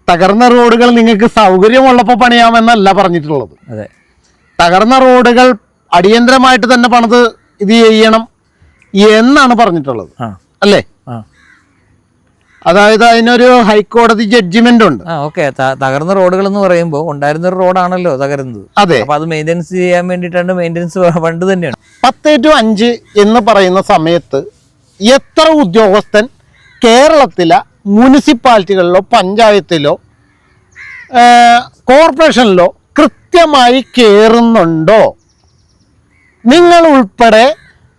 തകർന്ന റോഡുകൾ നിങ്ങൾക്ക് സൗകര്യമുള്ളപ്പോൾ പണിയാമെന്നല്ല പറഞ്ഞിട്ടുള്ളത്. അതെ, തകർന്ന റോഡുകൾ അടിയന്തരമായിട്ട് തന്നെ പണിത് ഇത് ചെയ്യണം എന്നാണ് പറഞ്ഞിട്ടുള്ളത്, അല്ലേ? അതായത് അതിനൊരു ഹൈക്കോടതി ജഡ്ജിമെന്റ് ഉണ്ട്. ഓക്കെ. തകർന്ന റോഡുകൾ എന്ന് പറയുമ്പോൾ ഉണ്ടായിരുന്ന ഒരു റോഡാണല്ലോ തകരുന്നത്. അതെ, അപ്പൊ അത് മെയിൻ്റെനൻസ് ചെയ്യാൻ വേണ്ടിയിട്ടാണ് മെയിൻ്റെനൻസ് ഫണ്ട് തന്നെയാണ്. 10/5 എന്ന് പറയുന്ന സമയത്ത് എത്ര ഉദ്യോഗസ്ഥൻ കേരളത്തിലെ മുനിസിപ്പാലിറ്റികളിലോ പഞ്ചായത്തിലോ കോർപ്പറേഷനിലോ കൃത്യമായി കയറുന്നുണ്ടോ? നിങ്ങൾ ഉൾപ്പെടെ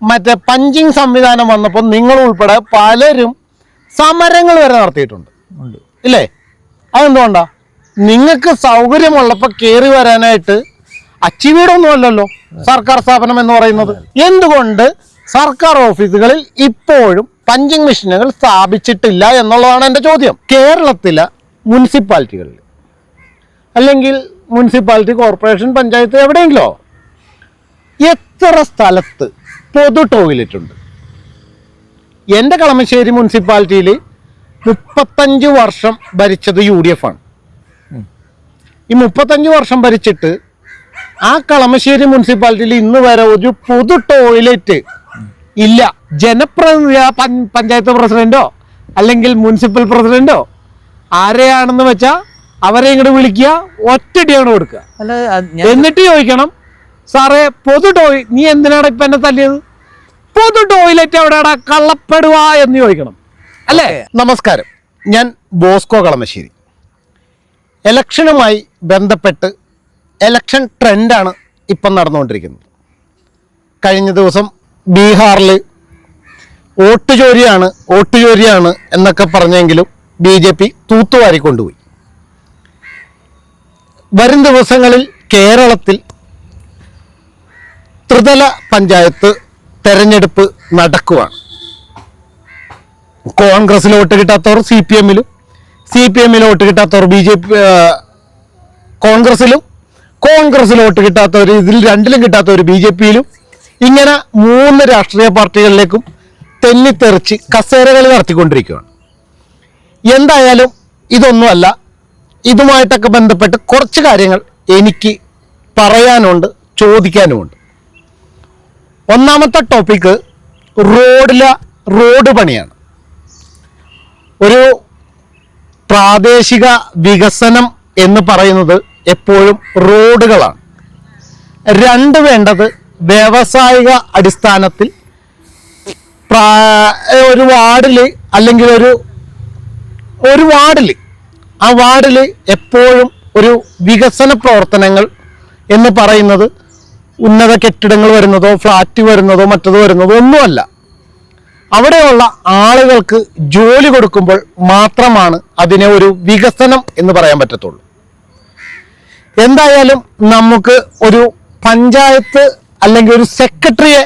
മറ്റേ പഞ്ചിങ് സംവിധാനം വന്നപ്പോൾ നിങ്ങൾ ഉൾപ്പെടെ പലരും സമരങ്ങൾ വരെ നടത്തിയിട്ടുണ്ട്, ഇല്ലേ? അതെന്തുകൊണ്ടാ? നിങ്ങൾക്ക് സൗകര്യമുള്ളപ്പോൾ കയറി വരാനായിട്ട് അച്ചീവീടൊന്നും അല്ലല്ലോ സർക്കാർ സ്ഥാപനം എന്ന് പറയുന്നത്. എന്തുകൊണ്ട് സർക്കാർ ഓഫീസുകളിൽ ഇപ്പോഴും പഞ്ചിങ് മെഷീനുകൾ സ്ഥാപിച്ചിട്ടില്ല എന്നുള്ളതാണ് എൻ്റെ ചോദ്യം. കേരളത്തിലെ മുനിസിപ്പാലിറ്റികളിൽ അല്ലെങ്കിൽ മുനിസിപ്പാലിറ്റി, കോർപ്പറേഷൻ, പഞ്ചായത്ത് എവിടെയെങ്കിലോ എത്ര സ്ഥലത്ത് പൊതു ടോയ്ലറ്റ് ഉണ്ട്? എൻ്റെ കളമശ്ശേരി മുനിസിപ്പാലിറ്റിയിൽ 35 വർഷം ഭരിച്ചത് UDF ആണ്. ഈ 35 വർഷം ഭരിച്ചിട്ട് ആ കളമശ്ശേരി മുനിസിപ്പാലിറ്റിയിൽ ഇന്ന് വരെ ഒരു പൊതു ടോയ്ലറ്റ് ഇല്ല. ജനപ്രതിനിധി പഞ്ചായത്ത് പ്രസിഡന്റോ അല്ലെങ്കിൽ മുനിസിപ്പൽ പ്രസിഡന്റോ ആരെയാണെന്ന് വെച്ചാൽ അവരെ ഇങ്ങോട്ട് വിളിക്കുക, ഒറ്റടിയാണ് കൊടുക്കുക. എന്നിട്ട് ചോദിക്കണം, സാറേ നീ എന്തിനാണ് ഇപ്പൊ എന്നെ തല്ലിയത്? പൊതു ടോയ്ലറ്റ് എവിടെയാടാ കള്ളപ്പെടുക എന്ന് ചോദിക്കണം, അല്ലേ? നമസ്കാരം, ഞാൻ ബോസ്കോ കളമശ്ശേരി. ഇലക്ഷനുമായി ബന്ധപ്പെട്ട് ഇലക്ഷൻ ട്രെൻഡാണ് ഇപ്പം നടന്നുകൊണ്ടിരിക്കുന്നത്. കഴിഞ്ഞ ദിവസം ബീഹാറിൽ വോട്ട് ചോരിയാണ് എന്നൊക്കെ പറഞ്ഞെങ്കിലും BJP തൂത്തുവാരി കൊണ്ടുപോയി. വരും ദിവസങ്ങളിൽ കേരളത്തിൽ ത്രിതല പഞ്ചായത്ത് തെരഞ്ഞെടുപ്പ് നടക്കുവാണ്. കോൺഗ്രസിൽ വോട്ട് കിട്ടാത്തവർ CPM-ലും, CPM-ൽ വോട്ട് കിട്ടാത്തവർ കോൺഗ്രസിൽ വോട്ട് കിട്ടാത്തവർ ഇതിൽ രണ്ടിലും കിട്ടാത്തവർ BJP-ലും, ഇങ്ങനെ 3 രാഷ്ട്രീയ പാർട്ടികളിലേക്കും തെന്നിത്തെറിച്ച് കസേരകൾ നടത്തിക്കൊണ്ടിരിക്കുകയാണ്. എന്തായാലും ഇതൊന്നുമല്ല, ഇതുമായിട്ടൊക്കെ ബന്ധപ്പെട്ട് കുറച്ച് കാര്യങ്ങൾ എനിക്ക് പറയാനുണ്ട്, ചോദിക്കാനുമുണ്ട്. ഒന്നാമത്തെ ടോപ്പിക്ക് റോഡ് പണിയാണ്. ഒരു പ്രാദേശിക വികസനം എന്ന് പറയുന്നത് എപ്പോഴും റോഡുകളാണ്. വേണ്ടത് വ്യാവസായിക അടിസ്ഥാനത്തിൽ ഒരു വാർഡിൽ അല്ലെങ്കിൽ ഒരു വാർഡിൽ എപ്പോഴും ഒരു വികസന പ്രവർത്തനങ്ങൾ എന്ന് പറയുന്നത് ഉന്നത കെട്ടിടങ്ങൾ വരുന്നതോ ഫ്ലാറ്റ് വരുന്നതോ മറ്റതോ വരുന്നതോ ഒന്നുമല്ല. അവിടെയുള്ള ആളുകൾക്ക് ജോലി കൊടുക്കുമ്പോൾ മാത്രമാണ് അതിനെ ഒരു വികസനം എന്ന് പറയാൻ പറ്റത്തുള്ളൂ. എന്തായാലും നമുക്ക് ഒരു പഞ്ചായത്ത് അല്ലെങ്കിൽ ഒരു സെക്രട്ടറിയെ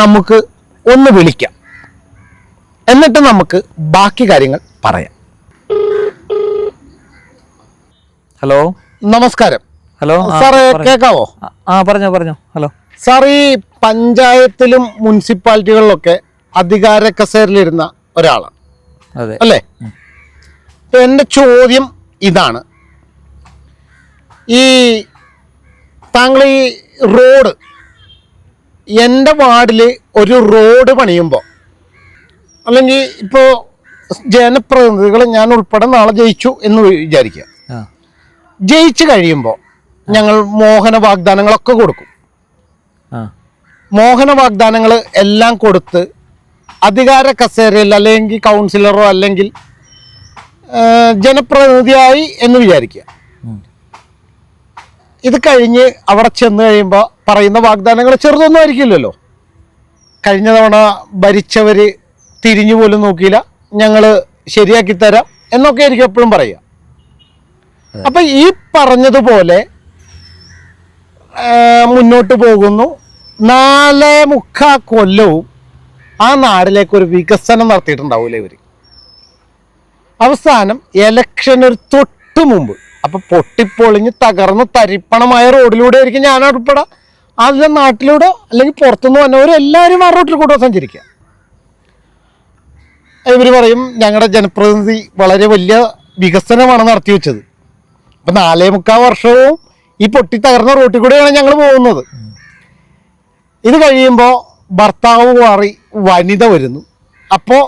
നമുക്ക് ഒന്ന് വിളിക്കാം, എന്നിട്ട് നമുക്ക് ബാക്കി കാര്യങ്ങൾ പറയാം. ഹലോ, നമസ്കാരം. ഹലോ സാറേ, കേൾക്കാവോ? പറഞ്ഞോ. ഹലോ സാർ, ഈ പഞ്ചായത്തിലും മുനിസിപ്പാലിറ്റികളിലൊക്കെ അധികാര കസേരയിലിരുന്ന ഒരാളാണ്, അല്ലേ? എൻ്റെ ചോദ്യം ഇതാണ്, താങ്കൾ ഈ റോഡ്, എൻ്റെ വാർഡിൽ ഒരു റോഡ് പണിയുമ്പോൾ, അല്ലെങ്കിൽ ഇപ്പോൾ ജനപ്രതിനിധികൾ ഞാൻ ഉൾപ്പെടെ നാളെ ജയിച്ചു എന്ന് വിചാരിക്കുക. ജയിച്ചു കഴിയുമ്പോൾ ഞങ്ങൾ മോഹന വാഗ്ദാനങ്ങളൊക്കെ കൊടുക്കും. മോഹന വാഗ്ദാനങ്ങൾ എല്ലാം കൊടുത്ത് അധികാര കസേരയിൽ അല്ലെങ്കിൽ കൗൺസിലറോ അല്ലെങ്കിൽ ജനപ്രതിനിധിയായി എന്ന് വിചാരിക്കുക. ഇത് കഴിഞ്ഞ് അവിടെ ചെന്ന് കഴിയുമ്പോൾ പറയുന്ന വാഗ്ദാനങ്ങൾ ചെറുതൊന്നും ആയിരിക്കില്ലല്ലോ. കഴിഞ്ഞ തവണ ഭരിച്ചവർ തിരിഞ്ഞു പോലും നോക്കിയില്ല, ഞങ്ങൾ ശരിയാക്കി തരാം എന്നൊക്കെ ആയിരിക്കും എപ്പോഴും പറയുക. അപ്പം ഈ പറഞ്ഞതുപോലെ മുന്നോട്ട് പോകുന്നു. 4.25 കൊല്ലവും ആ നാടിലേക്ക് ഒരു വികസനം നടത്തിയിട്ടുണ്ടാവില്ല ഇവർ. അവസാനം ഇലക്ഷൻ ഒരു തൊട്ട് മുമ്പ്, അപ്പം പൊട്ടിപ്പൊളിഞ്ഞ് തകർന്ന് തരിപ്പണമായ റോഡിലൂടെ ആയിരിക്കും ഞാൻ ഉൾപ്പെടെ അതിലെ നാട്ടിലൂടെ അല്ലെങ്കിൽ പുറത്തുനിന്ന് വന്നവരെല്ലാവരും ആ റോട്ടിൽ കൂടെ സഞ്ചരിക്കുക. ഇവർ പറയും ഞങ്ങളുടെ ജനപ്രതിനിധി വളരെ വലിയ വികസനമാണ് നടത്തി വെച്ചത്. അപ്പം 4.25 വർഷവും ഈ പൊട്ടി തകർന്ന റോട്ടിൽ കൂടെയാണ് ഞങ്ങൾ പോകുന്നത്. ഇത് കഴിയുമ്പോൾ ഭർത്താവ് മാറി വനിത വരുന്നു. അപ്പോൾ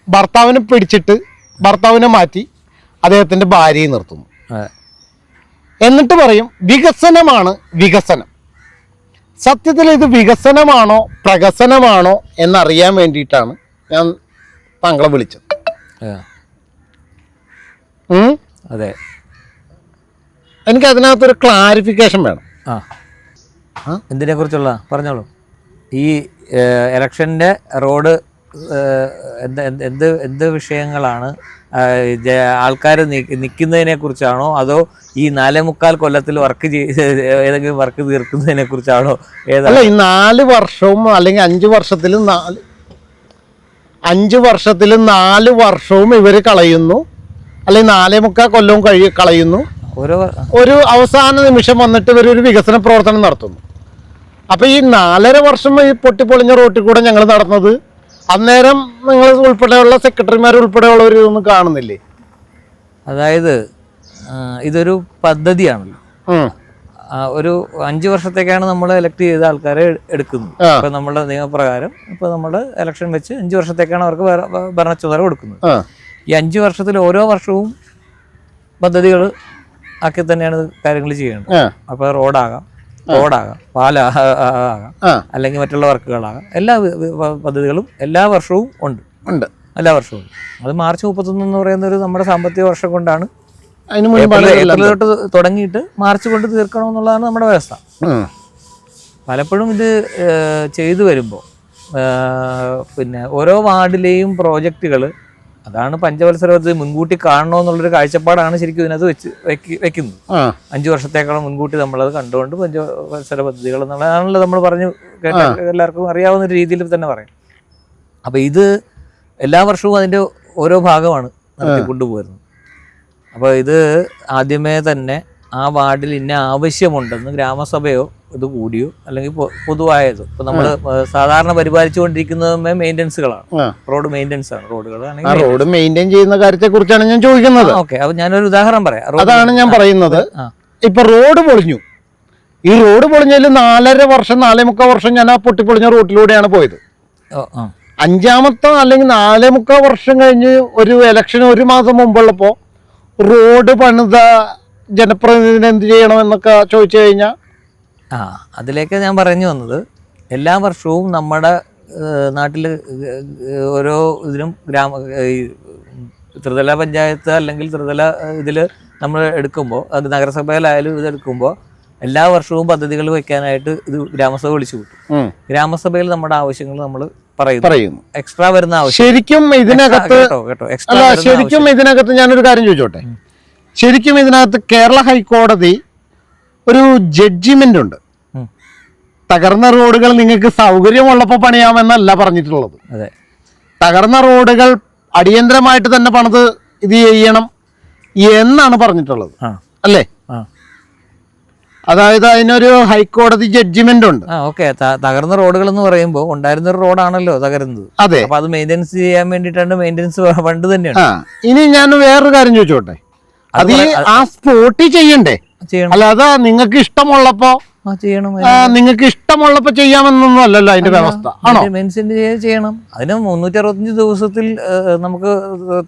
ഭർത്താവിനെ പിടിച്ചിട്ട് ഭർത്താവിനെ മാറ്റി അദ്ദേഹത്തിൻ്റെ ഭാര്യയെ നിർത്തുന്നു. എന്നിട്ട് പറയും വികസനമാണ് വികസനം. സത്യത്തിൽ ഇത് വികസനമാണോ പ്രകസനമാണോ എന്നറിയാൻ വേണ്ടിയിട്ടാണ് ഞാൻ താങ്കളെ വിളിച്ചത്. അതെ, എനിക്ക് അതിനകത്തൊരു ക്ലാരിഫിക്കേഷൻ വേണം. എന്തിനെ കുറിച്ചുള്ള പറഞ്ഞോളൂ. ഈ ഇലക്ഷൻ്റെ റോഡ് എന്ത് വിഷയങ്ങളാണ്? ആൾക്കാർ നിൽക്കുന്നതിനെ കുറിച്ചാണോ, അതോ ഈ 4.25 കൊല്ലത്തിൽ ഏതെങ്കിലും വർക്ക് തീർക്കുന്നതിനെ കുറിച്ചാണോ? അല്ല, ഈ 4 വർഷവും അല്ലെങ്കിൽ 5 വർഷത്തിലും 5 വർഷത്തിലും 4 വർഷവും ഇവർ കളയുന്നു, അല്ലെങ്കിൽ 4.25 കൊല്ലവും കളയുന്നു. ഒരു അവസാന നിമിഷം വന്നിട്ട് ഇവരൊരു വികസന പ്രവർത്തനം നടത്തുന്നു. അപ്പോൾ ഈ 4.5 വർഷം ഈ പൊട്ടിപ്പൊളിഞ്ഞ റോട്ടിൽ കൂടെ ഞങ്ങൾ നടന്നത് അന്നേരം നിങ്ങൾ ഉൾപ്പെടെയുള്ള സെക്രട്ടറിമാർ ഉൾപ്പെടെയുള്ളവർ ഇതൊന്നും കാണുന്നില്ലേ? അതായത് ഇതൊരു പദ്ധതിയാണല്ലോ. ഒരു 5 വർഷത്തേക്കാണ് നമ്മൾ എലക്ട് ചെയ്ത ആൾക്കാരെ എടുക്കുന്നത്. ഇപ്പൊ നമ്മുടെ നിയമപ്രകാരം ഇപ്പൊ നമ്മൾ ഇലക്ഷൻ വെച്ച് 5 വർഷത്തേക്കാണ് അവർക്ക് ഭരണ ചുമതല കൊടുക്കുന്നത്. ഈ 5 വർഷത്തിൽ ഓരോ വർഷവും പദ്ധതികൾ ആക്കി തന്നെയാണ് കാര്യങ്ങൾ ചെയ്യുന്നത്. അപ്പൊ റോഡാകാം, പാലാകാം, അല്ലെങ്കിൽ മറ്റുള്ള വർക്കുകളാകാം. എല്ലാ പദ്ധതികളും എല്ലാ വർഷവും ഉണ്ട്. എല്ലാ വർഷവും. അത് മാർച്ച് 31 എന്ന് പറയുന്ന ഒരു നമ്മുടെ സാമ്പത്തിക വർഷം കൊണ്ടാണ്. ഏപ്രിൽ തൊട്ട് തുടങ്ങിയിട്ട് മാർച്ച് കൊണ്ട് തീർക്കണമെന്നുള്ളതാണ് നമ്മുടെ വ്യവസ്ഥ. പലപ്പോഴും ഇത് ചെയ്തു വരുമ്പോൾ പിന്നെ ഓരോ വാർഡിലെയും പ്രോജക്റ്റുകൾ, അതാണ് പഞ്ചവത്സര പദ്ധതി മുൻകൂട്ടി കാണണമെന്നുള്ളൊരു കാഴ്ചപ്പാടാണ് ശരിക്കും ഇതിനകത്ത് വെക്കുന്നത്. 5 വർഷത്തേക്കാളും മുൻകൂട്ടി നമ്മളത് കണ്ടുകൊണ്ട് പഞ്ചവത്സര പദ്ധതികൾ എന്നുള്ളതാണല്ലോ നമ്മൾ പറഞ്ഞു കേട്ട എല്ലാവർക്കും അറിയാവുന്ന ഒരു രീതിയിൽ തന്നെ പറയാം. അപ്പം ഇത് എല്ലാ വർഷവും അതിൻ്റെ ഓരോ ഭാഗമാണ് നടത്തിക്കൊണ്ടുപോരുന്നത്. അപ്പോൾ ഇത് ആദ്യമേ തന്നെ ആ വാർഡിൽ ഇന്ന ആവശ്യമുണ്ടെന്ന് ഗ്രാമസഭയോ ഇത് കൂടിയോ അല്ലെങ്കിൽ പൊതുവായതോ, ഇപ്പൊ നമ്മൾ സാധാരണ പരിപാലിച്ചുകൊണ്ടിരിക്കുന്നത് മെയിൻ്റനൻസുകളാണ്, റോഡ് മെയിൻ്റനൻസ് ആണ്. റോഡ് മെയിൻറ്റെയിൻ ചെയ്യുന്ന കാര്യത്തെ കുറിച്ചാണ് ഞാൻ ചോദിക്കുന്നത്. ഓക്കെ, അപ്പൊ ഞാനൊരു ഉദാഹരണം പറയാം. അതാണ് ഞാൻ പറയുന്നത്. ഇപ്പൊ റോഡ് പൊളിഞ്ഞു. ഈ റോഡ് പൊളിഞ്ഞതിൽ 4.5 വർഷം 4.25 വർഷം ഞാൻ ആ പൊട്ടിപ്പൊളിഞ്ഞ റോട്ടിലൂടെയാണ് പോയത്. 5ാമത്തെ അല്ലെങ്കിൽ 4.25 വർഷം കഴിഞ്ഞ് ഒരു ഇലക്ഷൻ 1 മാസം മുമ്പുള്ളപ്പോ റോഡ് പണിത ജനപ്രതിനിധിനെ എന്ത് ചെയ്യണമെന്നൊക്കെ ചോദിച്ചു കഴിഞ്ഞാൽ അതിലേക്ക് ഞാൻ പറഞ്ഞു വന്നത്, എല്ലാ വർഷവും നമ്മുടെ നാട്ടിൽ ഓരോ ഇതിനും ത്രിതല പഞ്ചായത്ത് അല്ലെങ്കിൽ ത്രിതല ഇതിൽ നമ്മൾ എടുക്കുമ്പോൾ, അത് നഗരസഭയിലായാലും ഇതെടുക്കുമ്പോൾ എല്ലാ വർഷവും പദ്ധതികൾ വെക്കാനായിട്ട് ഇത് ഗ്രാമസഭ വിളിച്ചു കൂട്ടും. ഗ്രാമസഭയിൽ നമ്മുടെ ആവശ്യങ്ങൾ നമ്മൾ പറയുന്നു. എക്സ്ട്രാ വരുന്ന ആവശ്യം ശരിക്കും ഇതിനകത്ത് ഞാനൊരു കാര്യം ചോദിച്ചോട്ടെ. ശരിക്കും ഇതിനകത്ത് കേരള ഹൈക്കോടതി ഒരു ജഡ്ജിമെന്റ് ഉണ്ട്. തകർന്ന റോഡുകൾ നിങ്ങൾക്ക് സൗകര്യമുള്ളപ്പോൾ പണിയാമെന്നല്ല പറഞ്ഞിട്ടുള്ളത്. തകർന്ന റോഡുകൾ അടിയന്തരമായിട്ട് തന്നെ പണിത് ഇത് ചെയ്യണം എന്നാണ് പറഞ്ഞിട്ടുള്ളത്, അല്ലേ? അതായത് അതിനൊരു ഹൈക്കോടതി ജഡ്ജിമെന്റ് ഉണ്ട്. തകർന്ന റോഡുകൾ എന്ന് പറയുമ്പോൾ ഉണ്ടായിരുന്ന ഒരു റോഡാണല്ലോ തകരുന്നത്. അതെ, അപ്പൊ അത് മെയിൻ്റെനൻസ് ചെയ്യാൻ വേണ്ടിയിട്ടാണ് മെയിൻ്റെനൻസ് ഫണ്ട് തന്നെയാണ്. ഇനി ഞാൻ വേറൊരു കാര്യം ചോദിച്ചോട്ടെ. അത് ആ സ്പോട്ടിൽ ചെയ്യണ്ടേ? അല്ലാതെ നിങ്ങൾക്ക് ഇഷ്ടമുള്ളപ്പോ നിങ്ങൾക്ക് ഇഷ്ടമുള്ളപ്പോ ചെയ്യാമെന്നൊന്നും അല്ലല്ലോ അതിന്റെ വ്യവസ്ഥ. ആണോ? ചെയ്യണം. അതിന് 365 ദിവസത്തിൽ നമുക്ക്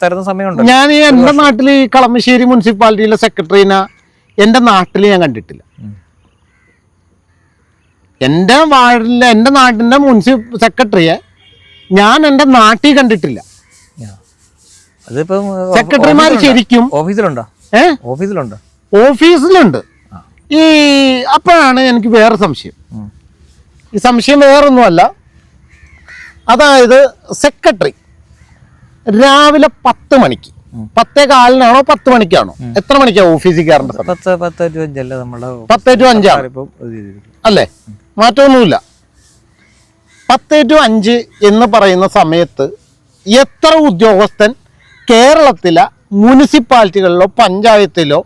തരുന്ന സമയമുണ്ട്. ഞാൻ എന്റെ നാട്ടിൽ ഈ കളമശ്ശേരി മുനിസിപ്പാലിറ്റിയിലെ സെക്രട്ടറിനെ എന്റെ നാട്ടിൽ ഞാൻ കണ്ടിട്ടില്ല. എന്റെ വാർഡിലെ എന്റെ നാട്ടിന്റെ സെക്രട്ടറിയെ ഞാൻ എന്റെ നാട്ടിൽ കണ്ടിട്ടില്ല. അതിപ്പം സെക്രട്ടറിമാർ ശരിക്കും ഓഫീസിലുണ്ടോ? ഓഫീസിലുണ്ട്. ഈ അപ്പോഴാണ് എനിക്ക് വേറെ സംശയം. ഈ സംശയം വേറൊന്നുമല്ല. അതായത് സെക്രട്ടറി രാവിലെ 10 മണിക്ക് 10:15 10 മണിക്കാണോ? എത്ര മണിക്കാണ് ഓഫീസിൽ കയറേണ്ടത്? 10 to 5 അല്ലേ? മാറ്റമൊന്നുമില്ല. 10 to 5 എന്ന് പറയുന്ന സമയത്ത് എത്ര ഉദ്യോഗസ്ഥൻ കേരളത്തിലെ മുനിസിപ്പാലിറ്റികളിലോ പഞ്ചായത്തിലോ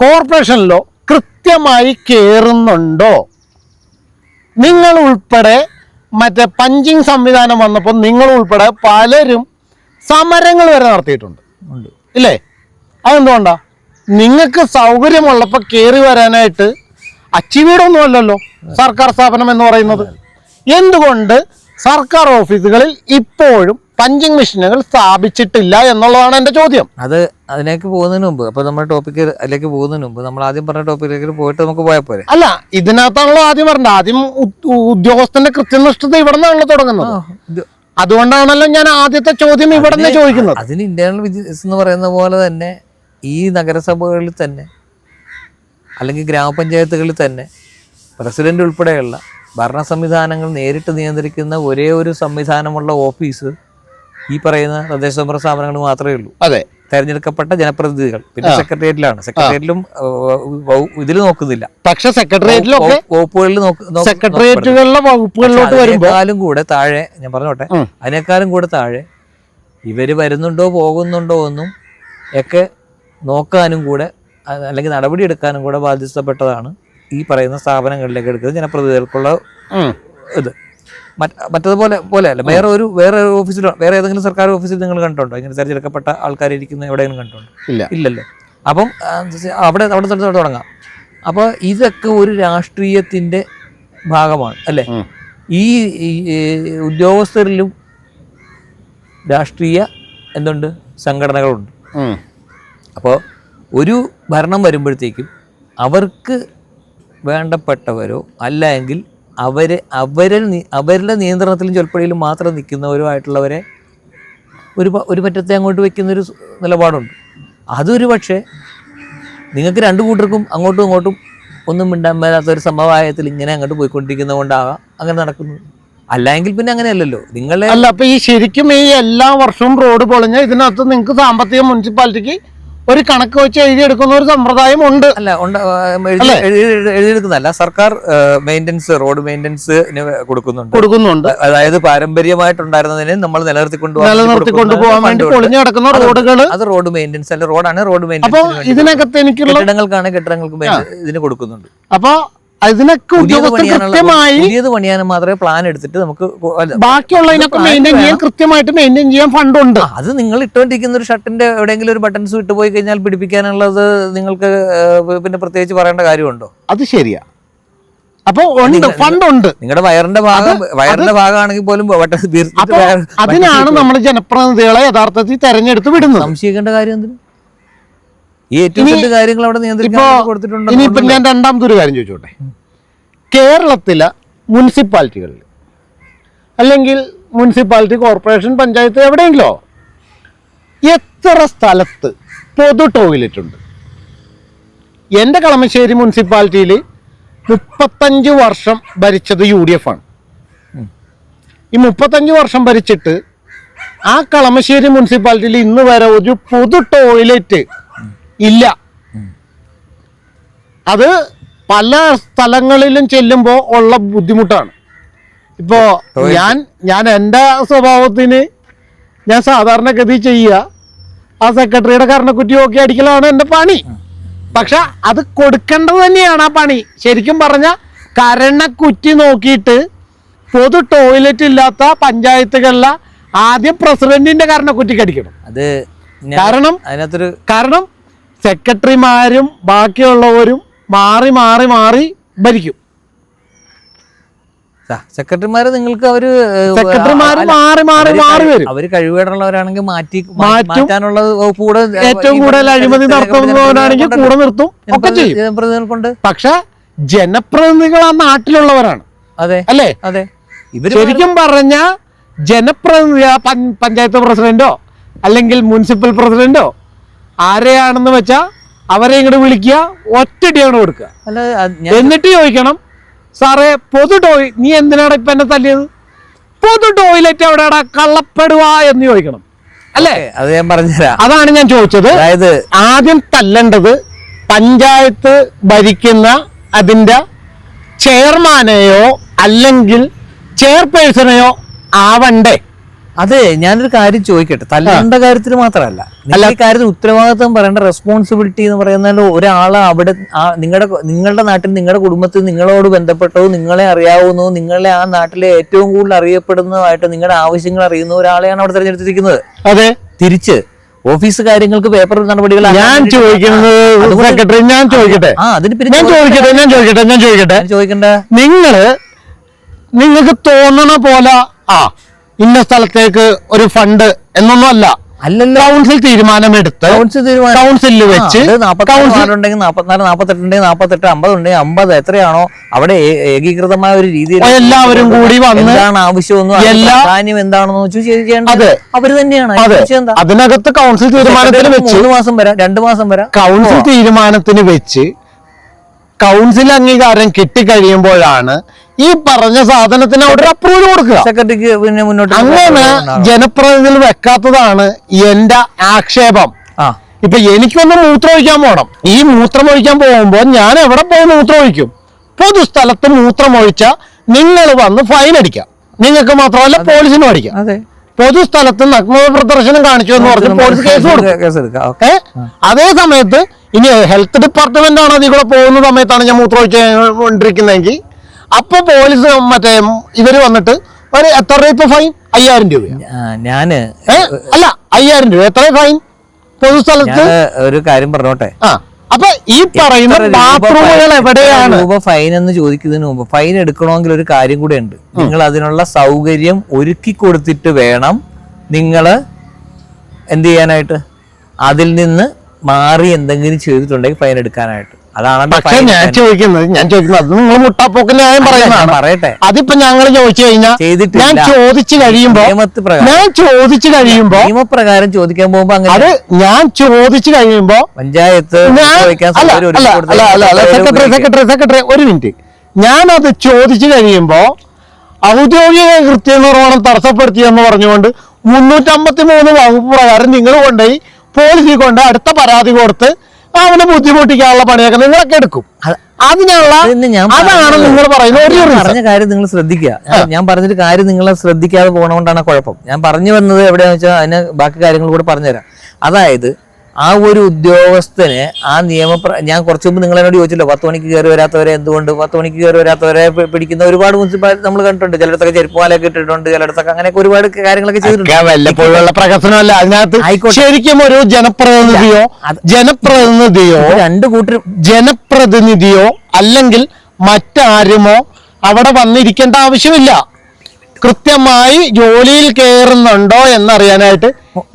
കോർപ്പറേഷനിലോ കൃത്യമായി കയറുന്നുണ്ടോ? നിങ്ങൾ ഉൾപ്പെടെ മറ്റേ പഞ്ചിങ് സംവിധാനം വന്നപ്പോൾ നിങ്ങൾ ഉൾപ്പെടെ പലരും സമരങ്ങൾ വരെ നടത്തിയിട്ടുണ്ട്. ഇല്ലേ? അതെന്തുകൊണ്ടാ? നിങ്ങൾക്ക് സൗകര്യമുള്ളപ്പോൾ കയറി വരാനായിട്ട് അച്ചിവീടൊന്നും അല്ലല്ലോ സർക്കാർ സ്ഥാപനം എന്ന് പറയുന്നത്. എന്തുകൊണ്ട് സർക്കാർ ഓഫീസുകളിൽ ഇപ്പോഴും പഞ്ചിങ് മെഷീനുകൾ സ്ഥാപിച്ചിട്ടില്ല എന്നുള്ളതാണ് എൻ്റെ ചോദ്യം. അതിലേക്ക് പോകുന്നതിന് മുമ്പ്, അപ്പൊ നമ്മുടെ ടോപ്പിക്ക് അതിലേക്ക് പോകുന്നതിന് മുമ്പ് നമ്മൾ ആദ്യം പറഞ്ഞ ടോപ്പിക്കിലേക്ക് പോയിട്ട് നമുക്ക് പോയാൽ പോരെ? അല്ല, ഇതിനകത്താണല്ലോ ആദ്യം പറഞ്ഞത്. ആദ്യം ഉദ്യോഗസ്ഥന്റെ കൃത്യനിഷ്ഠത ഇവിടെ നിന്നാണല്ലോ തുടങ്ങുന്നത്. അതുകൊണ്ടാണല്ലോ ഞാൻ ആദ്യത്തെ ചോദ്യം ഇവിടെ നിന്ന് ചോദിക്കുന്നത്. അതിന് ഇന്റേണൽ വിജിലൻസ് എന്ന് പറയുന്ന പോലെ തന്നെ ഈ നഗരസഭകളിൽ തന്നെ അല്ലെങ്കിൽ ഗ്രാമപഞ്ചായത്തുകളിൽ തന്നെ പ്രസിഡന്റ് ഉൾപ്പെടെയുള്ള ഭരണ സംവിധാനങ്ങൾ നേരിട്ട് നിയന്ത്രിക്കുന്ന ഒരേ ഒരു സംവിധാനമുള്ള ഓഫീസ് ഈ പറയുന്ന തദ്ദേശ സ്വയംഭരണ സ്ഥാപനങ്ങൾ മാത്രമേ ഉള്ളൂ. അതെ, തെരഞ്ഞെടുക്കപ്പെട്ട ജനപ്രതിനിധികൾ. പിന്നെ സെക്രട്ടേറിയറ്റിലാണ്. സെക്രട്ടേറിയറ്റിലും ഇതിൽ നോക്കുന്നില്ല. പക്ഷെ സെക്രട്ടേറിയറ്റിലൊക്കെ വകുപ്പുകളിൽ സെക്രട്ടേറിയറ്റുകളിലെ വകുപ്പുകളിലോട്ട് അതിനേക്കാളും കൂടെ താഴെ, ഞാൻ പറഞ്ഞോട്ടെ, അതിനേക്കാളും കൂടെ താഴെ ഇവര് വരുന്നുണ്ടോ പോകുന്നുണ്ടോ എന്നും ഒക്കെ നോക്കാനും കൂടെ അല്ലെങ്കിൽ നടപടി എടുക്കാനും കൂടെ ബാധ്യസ്ഥപ്പെട്ടതാണ് ഈ പറയുന്ന സ്ഥാപനങ്ങളിലേക്ക് എടുക്കുന്നത് ജനപ്രതിനിധികൾക്കുള്ള ഇത്. മറ്റതുപോലെ അല്ല. വേറെ ഓഫീസിൽ, വേറെ ഏതെങ്കിലും സർക്കാർ ഓഫീസിൽ നിങ്ങൾ കണ്ടിട്ടുണ്ടോ ഇങ്ങനെ തിരഞ്ഞെടുക്കപ്പെട്ട ആൾക്കാർ ഇരിക്കുന്ന എവിടെയെങ്കിലും കണ്ടിട്ടുണ്ടോ? ഇല്ലല്ലോ. അപ്പം അവിടെ തുടങ്ങാം. അപ്പോൾ ഇതൊക്കെ ഒരു രാഷ്ട്രീയത്തിന്റെ ഭാഗമാണ് അല്ലേ? ഈ ഉദ്യോഗസ്ഥരിലും രാഷ്ട്രീയ എന്തുണ്ട് സംഘടനകളുണ്ട്. അപ്പോൾ ഒരു ഭരണം വരുമ്പോഴത്തേക്കും അവർക്ക് വേണ്ടപ്പെട്ടവരോ അല്ലെങ്കിൽ അവരുടെ നിയന്ത്രണത്തിലും ചൊൽപ്പടിയിലും മാത്രം നിൽക്കുന്നവരോ ആയിട്ടുള്ളവരെ ഒരു പറ്റത്തെ അങ്ങോട്ട് വെക്കുന്നൊരു നിലപാടുണ്ട്. അതൊരു പക്ഷേ നിങ്ങൾക്ക് രണ്ടു കൂട്ടർക്കും അങ്ങോട്ടും ഇങ്ങോട്ടും ഒന്നും മിണ്ടാൻ മേലാത്ത ഒരു സമവായത്തിൽ ഇങ്ങനെ അങ്ങോട്ട് പോയിക്കൊണ്ടിരിക്കുന്നത് കൊണ്ടാകാം അങ്ങനെ നടക്കുന്നത്. അല്ലെങ്കിൽ പിന്നെ അങ്ങനെയല്ലല്ലോ നിങ്ങളെ. അല്ല, അപ്പൊ ഈ ശരിക്കും ഈ എല്ലാ വർഷവും റോഡ് പൊളിഞ്ഞ ഇതിനകത്ത് നിങ്ങൾക്ക് സാമ്പത്തിക മുനിസിപ്പാലിറ്റിക്ക് ഒരു കണക്ക് വെച്ച് എഴുതിയെടുക്കുന്ന ഒരു സമ്പ്രദായം ഉണ്ട്. അല്ല, എഴുതിയെടുക്കുന്നതല്ല, സർക്കാർ മെയിൻ്റനൻസ്, റോഡ് മെയിൻ്റനൻസ് കൊടുക്കുന്നുണ്ട്. അതായത് പാരമ്പര്യമായിട്ടുണ്ടായിരുന്നതിനെ നമ്മൾ നിലനിർത്തിക്കൊണ്ടുപോകാൻ വേണ്ടി പൊളിഞ്ഞു കിടക്കുന്ന റോഡുകൾ, അത് റോഡ് മെയിൻ്റനൻസ് അല്ല, റോഡാണ് റോഡ് മെയിൻ്റനൻസ്. അപ്പൊ ഇതിനകത്ത് എനിക്കുള്ള കെട്ടിടങ്ങൾക്ക് ഇതിന് കൊടുക്കുന്നുണ്ട്. അപ്പൊ അതിനൊക്കെ പുതിയത് പണിയാനും മാത്രമേ പ്ലാൻ എടുത്തിട്ട് നമുക്ക് ബാക്കിയുള്ളതിനൊക്കെ കൃത്യമായിട്ട് മെയിൻറ്റെയിൻ ചെയ്യാൻ ഫണ്ടുണ്ട്. അത് നിങ്ങൾ ഇട്ടുകൊണ്ടിരിക്കുന്ന ഒരു ഷർട്ടിന്റെ എവിടെയെങ്കിലും ഒരു ബട്ടൺസ് വിട്ടുപോയി കഴിഞ്ഞാൽ പിടിപ്പിക്കാനുള്ളത് നിങ്ങൾക്ക് പിന്നെ പ്രത്യേകിച്ച് പറയേണ്ട കാര്യമുണ്ടോ? അത് ശരിയാ. അപ്പൊ ഫണ്ടുണ്ട്. നിങ്ങളുടെ വയറിന്റെ ഭാഗമാണെങ്കിൽ പോലും അതിനാണ് നമ്മൾ ജനപ്രതിനിധികളെ യഥാർത്ഥത്തിൽ തെരഞ്ഞെടുത്ത് വിടുന്നത്. സംശയിക്കേണ്ട കാര്യം എന്തിനും ഈ ഏറ്റവും കാര്യങ്ങൾ അവിടെ നിയന്ത്രിക്കാൻ. ഇനിയിപ്പോ ഞാൻ രണ്ടാമതൊരു കാര്യം ചോദിച്ചോട്ടെ. കേരളത്തിലെ മുനിസിപ്പാലിറ്റികളിൽ അല്ലെങ്കിൽ മുനിസിപ്പാലിറ്റി, കോർപ്പറേഷൻ, പഞ്ചായത്ത് എവിടെയെങ്കിലോ എത്ര സ്ഥലത്ത് പൊതു ടോയ്ലറ്റ് ഉണ്ട്? എൻ്റെ കളമശ്ശേരി മുനിസിപ്പാലിറ്റിയിൽ 35 വർഷം ഭരിച്ചത് UDF ആണ്. ഈ 35 വർഷം ഭരിച്ചിട്ട് ആ കളമശ്ശേരി മുനിസിപ്പാലിറ്റിയിൽ ഇന്ന് വരെ ഒരു പൊതു ടോയ്ലറ്റ് ഇല്ല. അത് പല സ്ഥലങ്ങളിലും ചെല്ലുമ്പോൾ ഉള്ള ബുദ്ധിമുട്ടാണ്. ഇപ്പോൾ ഞാൻ എൻ്റെ സ്വഭാവത്തിന് ഞാൻ സാധാരണഗതി ചെയ്യുക ആ സെക്രട്ടറിയുടെ കരണക്കുറ്റി നോക്കി അടിക്കലാണ് എൻ്റെ പണി. പക്ഷെ അത് കൊടുക്കേണ്ടത് തന്നെയാണ് ആ പണി. ശരിക്കും പറഞ്ഞാൽ കരണക്കുറ്റി നോക്കിയിട്ട് പൊതു ടോയ്ലറ്റ് ഇല്ലാത്ത പഞ്ചായത്തുകളിലെ ആദ്യം പ്രസിഡന്റിന്റെ കരണക്കുറ്റിക്ക് അടിക്കണം. കാരണം സെക്രട്ടറിമാരും ബാക്കിയുള്ളവരും മാറി മാറി മാറി ഭരിക്കും. സെക്രട്ടറിമാര് നിങ്ങൾക്ക് സെക്രട്ടറിമാര് മാറി മാറി മാറി വരും. അവര് കഴിവേടുള്ളവരാണെങ്കിൽ മാറ്റാനുള്ള കൂടെ ഏറ്റവും കൂടുതൽ അഴിമതി നടത്തുന്നവരാണെങ്കിൽ കൂടെ നിർത്തും ഒക്കെ ചെയ്യും. പക്ഷെ ജനപ്രതിനിധികൾ ആ നാട്ടിലുള്ളവരാണ്. അതെ അല്ലേ? അതെ. ശരിക്കും പറഞ്ഞ ജനപ്രതിനിധി പഞ്ചായത്ത് പ്രസിഡന്റോ അല്ലെങ്കിൽ മുനിസിപ്പൽ പ്രസിഡന്റോ ആരെയാണെന്ന് വെച്ചാൽ അവരെ ഇങ്ങോട്ട് വിളിക്കുക, ഒറ്റടിയാണ് കൊടുക്കുക. എന്നിട്ട് ചോദിക്കണം, സാറേ നീ എന്തിനാണ് ഇപ്പൊ എന്നെ തല്ലിയത്? പൊതു ടോയ്ലറ്റ് എവിടെയാടാ കള്ളപ്പെടുക എന്ന് ചോദിക്കണം. അല്ലേ? അത് ഞാൻ പറഞ്ഞുതരാം. അതാണ് ഞാൻ ചോദിച്ചത്. അതായത് ആദ്യം തല്ലേണ്ടത് പഞ്ചായത്ത് ഭരിക്കുന്ന അതിന്റെ ചെയർമാനെയോ അല്ലെങ്കിൽ ചെയർപേഴ്സണെയോ ആവണ്ടേ? അതെ, ഞാനൊരു കാര്യം ചോദിക്കട്ടെ. തല്ലേണ്ട കാര്യത്തിൽ മാത്രമല്ല, ഈ കാര്യത്തിൽ ഉത്തരവാദിത്വം പറയേണ്ട റെസ്പോൺസിബിലിറ്റി എന്ന് പറയുന്നത് ഒരാളെ അവിടെ നിങ്ങളുടെ നാട്ടിൽ, നിങ്ങളുടെ കുടുംബത്തിൽ നിങ്ങളോട് ബന്ധപ്പെട്ടതോ നിങ്ങളെ അറിയാവുന്നതോ നിങ്ങളെ ആ നാട്ടിലെ ഏറ്റവും കൂടുതൽ അറിയപ്പെടുന്നതായിട്ട് നിങ്ങളുടെ ആവശ്യങ്ങൾ അറിയുന്ന ഒരാളെയാണ് അവിടെ തിരഞ്ഞെടുത്തിരിക്കുന്നത്. അതെ. തിരിച്ച് ഓഫീസ് കാര്യങ്ങൾക്ക് പേപ്പർ നടപടികൾ ഞാൻ ചോദിക്കുന്നത് സെക്രട്ടറി, ഞാൻ ചോദിക്കട്ടെ, ചോദിക്കണ്ട. നിങ്ങൾക്ക് തോന്നണ പോലെ ഇന്ന സ്ഥലത്തേക്ക് ഒരു ഫണ്ട് എന്നൊന്നും അല്ല. അല്ലല്ലോ, കൗൺസിൽ തീരുമാനമെടുത്ത് കൗൺസിലിൽ വെച്ച് 44 ഉണ്ടെങ്കിൽ 44, 48 ഉണ്ടെങ്കിൽ 48, 50 ഉണ്ടെങ്കിൽ 50, എത്രയാണോ അവിടെ ഏകീകൃതമായ ഒരു രീതിയിൽ എല്ലാവരും കൂടി വന്ന് എന്താണ് ആവശ്യമൊന്നും പ്രാധാന്യം എന്താണെന്ന് വെച്ച് ചെയ്യേണ്ടത് അവര് തന്നെയാണ്. അതിനകത്ത് കൗൺസിൽ തീരുമാനത്തിന് വെച്ച് 3 മാസം വരാം, 2 മാസം വരാം. കൗൺസിൽ തീരുമാനത്തിന് വെച്ച് കൗൺസിൽ അംഗീകാരം കിട്ടിക്കഴിയുമ്പോഴാണ് ഈ പറഞ്ഞ സാധനത്തിന് അവിടെ അപ്രൂവൽ കൊടുക്കുക. സെക്രട്ടറിക്ക് പിന്നെ മുന്നോട്ട് അങ്ങനെ ജനപ്രതിനിധികൾ വെക്കാത്തതാണ് എന്റെ ആക്ഷേപം. ഇപ്പൊ എനിക്കൊന്ന് മൂത്രമൊഴിക്കാൻ പോകണം. ഈ മൂത്രമൊഴിക്കാൻ പോകുമ്പോൾ ഞാൻ എവിടെ പോയി മൂത്രമൊഴിക്കും? പൊതുസ്ഥലത്ത് മൂത്രമൊഴിച്ച നിങ്ങൾ വന്ന് ഫൈൻ അടിക്കാം. നിങ്ങൾക്ക് മാത്രമല്ല പോലീസിനും അടിക്കാം. പൊതുസ്ഥലത്ത് നഗ്ന പ്രദർശനം കാണിച്ചു എന്ന് പറഞ്ഞ് പോലീസ് കേസ് കൊടുക്കും. അതേ സമയത്ത് ഇനി ഹെൽത്ത് ഡിപ്പാർട്ട്മെന്റ് ആണ് അതിൽ കൂടെ പോകുന്ന സമയത്താണ് ഞാൻ മൂത്രമൊഴിച്ചുകൊണ്ടിരിക്കുന്നതെങ്കിൽ അപ്പൊ പോലീസ് മറ്റേ ഇവര് വന്നിട്ട് ഒരു എത്ര രൂപ ഇപ്പൊ ഫൈൻ? 5000 രൂപ. ഞാന് അല്ല 5000 രൂപ എത്ര ഫൈൻ പൊതുസ്ഥലത്ത്? ഒരു കാര്യം പറഞ്ഞോട്ടെ. അപ്പൊ ഈ പറയുന്ന ബാത്റൂമുകൾ എവിടെയാണ് ഫൈൻ എന്ന് ചോദിക്കുന്നതിന് മുമ്പ് ഫൈൻ എടുക്കണമെങ്കിൽ ഒരു കാര്യം കൂടെ ഉണ്ട്. നിങ്ങൾ അതിനുള്ള സൗകര്യം ഒരുക്കി കൊടുത്തിട്ട് വേണം നിങ്ങൾ എന്ത് ചെയ്യാനായിട്ട്. അതിൽ നിന്ന് മാറി എന്തെങ്കിലും ചെയ്തിട്ടുണ്ടെങ്കിൽ ഫൈൻ എടുക്കാനായിട്ട്. അതാണ് ഞാൻ ചോദിക്കുന്നത് അത് നിങ്ങൾ മുട്ടാപ്പോക്ക് ന്യായം പറയുന്നതാണ്. പറയട്ടെ, അതിപ്പോ ഞങ്ങൾ ചോദിച്ചു കഴിഞ്ഞാൽ ഞാൻ ചോദിച്ചു കഴിയുമ്പോ നിയമപ്രകാരം ചോദിക്കാൻ പോകുമ്പോ അത് ഞാൻ ചോദിച്ചു കഴിയുമ്പോ പഞ്ചായത്ത് സെക്രട്ടറി ഒരു മിനിറ്റ്, ഞാനത് ചോദിച്ചു കഴിയുമ്പോ ഔദ്യോഗിക കൃത്യനിർവഹണം തടസ്സപ്പെടുത്തിയെന്ന് പറഞ്ഞുകൊണ്ട് 353 വകുപ്പ് പ്രകാരം നിങ്ങൾ കൊണ്ടുപോയി പോലീസിൽ കൊണ്ട് അടുത്ത പരാതി കൊടുത്ത് അവനെ ബുദ്ധിമുട്ടിക്കാനുള്ള പണിയൊക്കെ നിങ്ങളൊക്കെ എടുക്കും. അതിനുള്ള അതാണ് നിങ്ങൾ പറയുന്നത്. പറഞ്ഞ കാര്യം നിങ്ങൾ ശ്രദ്ധിക്കുക. ഞാൻ പറഞ്ഞൊരു കാര്യം നിങ്ങൾ ശ്രദ്ധിക്കാതെ പോകണോണ്ടാണ് കുഴപ്പം. ഞാൻ പറഞ്ഞു വന്നത് എവിടെയാന്ന് വെച്ചാൽ അതിന് ബാക്കി കാര്യങ്ങൾ കൂടെ പറഞ്ഞുതരാം. അതായത് ആ ഒരു ഉദ്യോഗസ്ഥന് ആ ഞാൻ കുറച്ചു മുമ്പ് നിങ്ങളെന്നോട് ചോദിച്ചല്ലോ 10 മണിക്ക് കയറി വരാത്തവരെ എന്തുകൊണ്ട് 10 മണിക്ക് കയറി വരാത്തവരെ പിടിക്കുന്ന ഒരുപാട് മുനിസിപ്പാലിറ്റി നമ്മൾ കണ്ടിട്ടുണ്ട്. ചിലയിടത്തൊക്കെ ചെരുപ്പുമാലയൊക്കെ ഇട്ടിട്ടുണ്ട്, ചിലയിടത്തൊക്കെ അങ്ങനെയൊക്കെ ഒരുപാട് കാര്യങ്ങളൊക്കെ ചെയ്തിട്ടുണ്ട്. പ്രകസനമല്ല അതിനകത്ത് ശരിക്കും ഒരു ജനപ്രതിനിധിയോ ജനപ്രതിനിധിയോ അല്ലെങ്കിൽ മറ്റാരുമോ അവിടെ വന്നിരിക്കേണ്ട ആവശ്യമില്ല. കൃത്യമായി ജോലിയിൽ കയറുന്നുണ്ടോ എന്നറിയാനായിട്ട്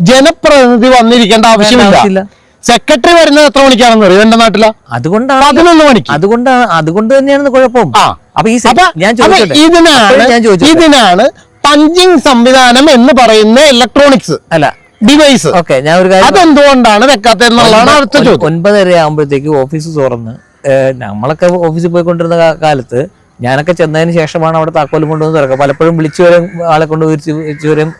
ജനപ്രതിനിധി വന്നിരിക്കേണ്ട ആവശ്യമില്ല. സെക്രട്ടറി വരുന്നത് എത്ര മണിക്കാണെന്ന് അറിയോ എന്റെ നാട്ടില? അതുകൊണ്ടാണ് 11 മണിക്ക്. അതുകൊണ്ട് തന്നെയാണ് കുഴപ്പം. ഇതിനാണ് പഞ്ചിങ് സംവിധാനം എന്ന് പറയുന്ന ഇലക്ട്രോണിക്സ് അല്ല ഡിവൈസ്. ഞാൻ ഒരു കാര്യം, അതെന്തുകൊണ്ടാണ് വെക്കാത്തതെന്നുള്ളതാണ് അടുത്ത ചോദ്യം. 9:30 ആകുമ്പോഴത്തേക്ക് ഓഫീസ് തുറന്ന് നമ്മളൊക്കെ ഓഫീസിൽ പോയിക്കൊണ്ടിരുന്ന കാലത്ത് ഞാനൊക്കെ ചെന്നതിന് ശേഷമാണ് അവിടെ താക്കോലും കൊണ്ടുവന്ന് തുറക്കുക. പലപ്പോഴും വിളിച്ചു വരെയും ആളെ കൊണ്ട് വിളിച്ചു വരെയും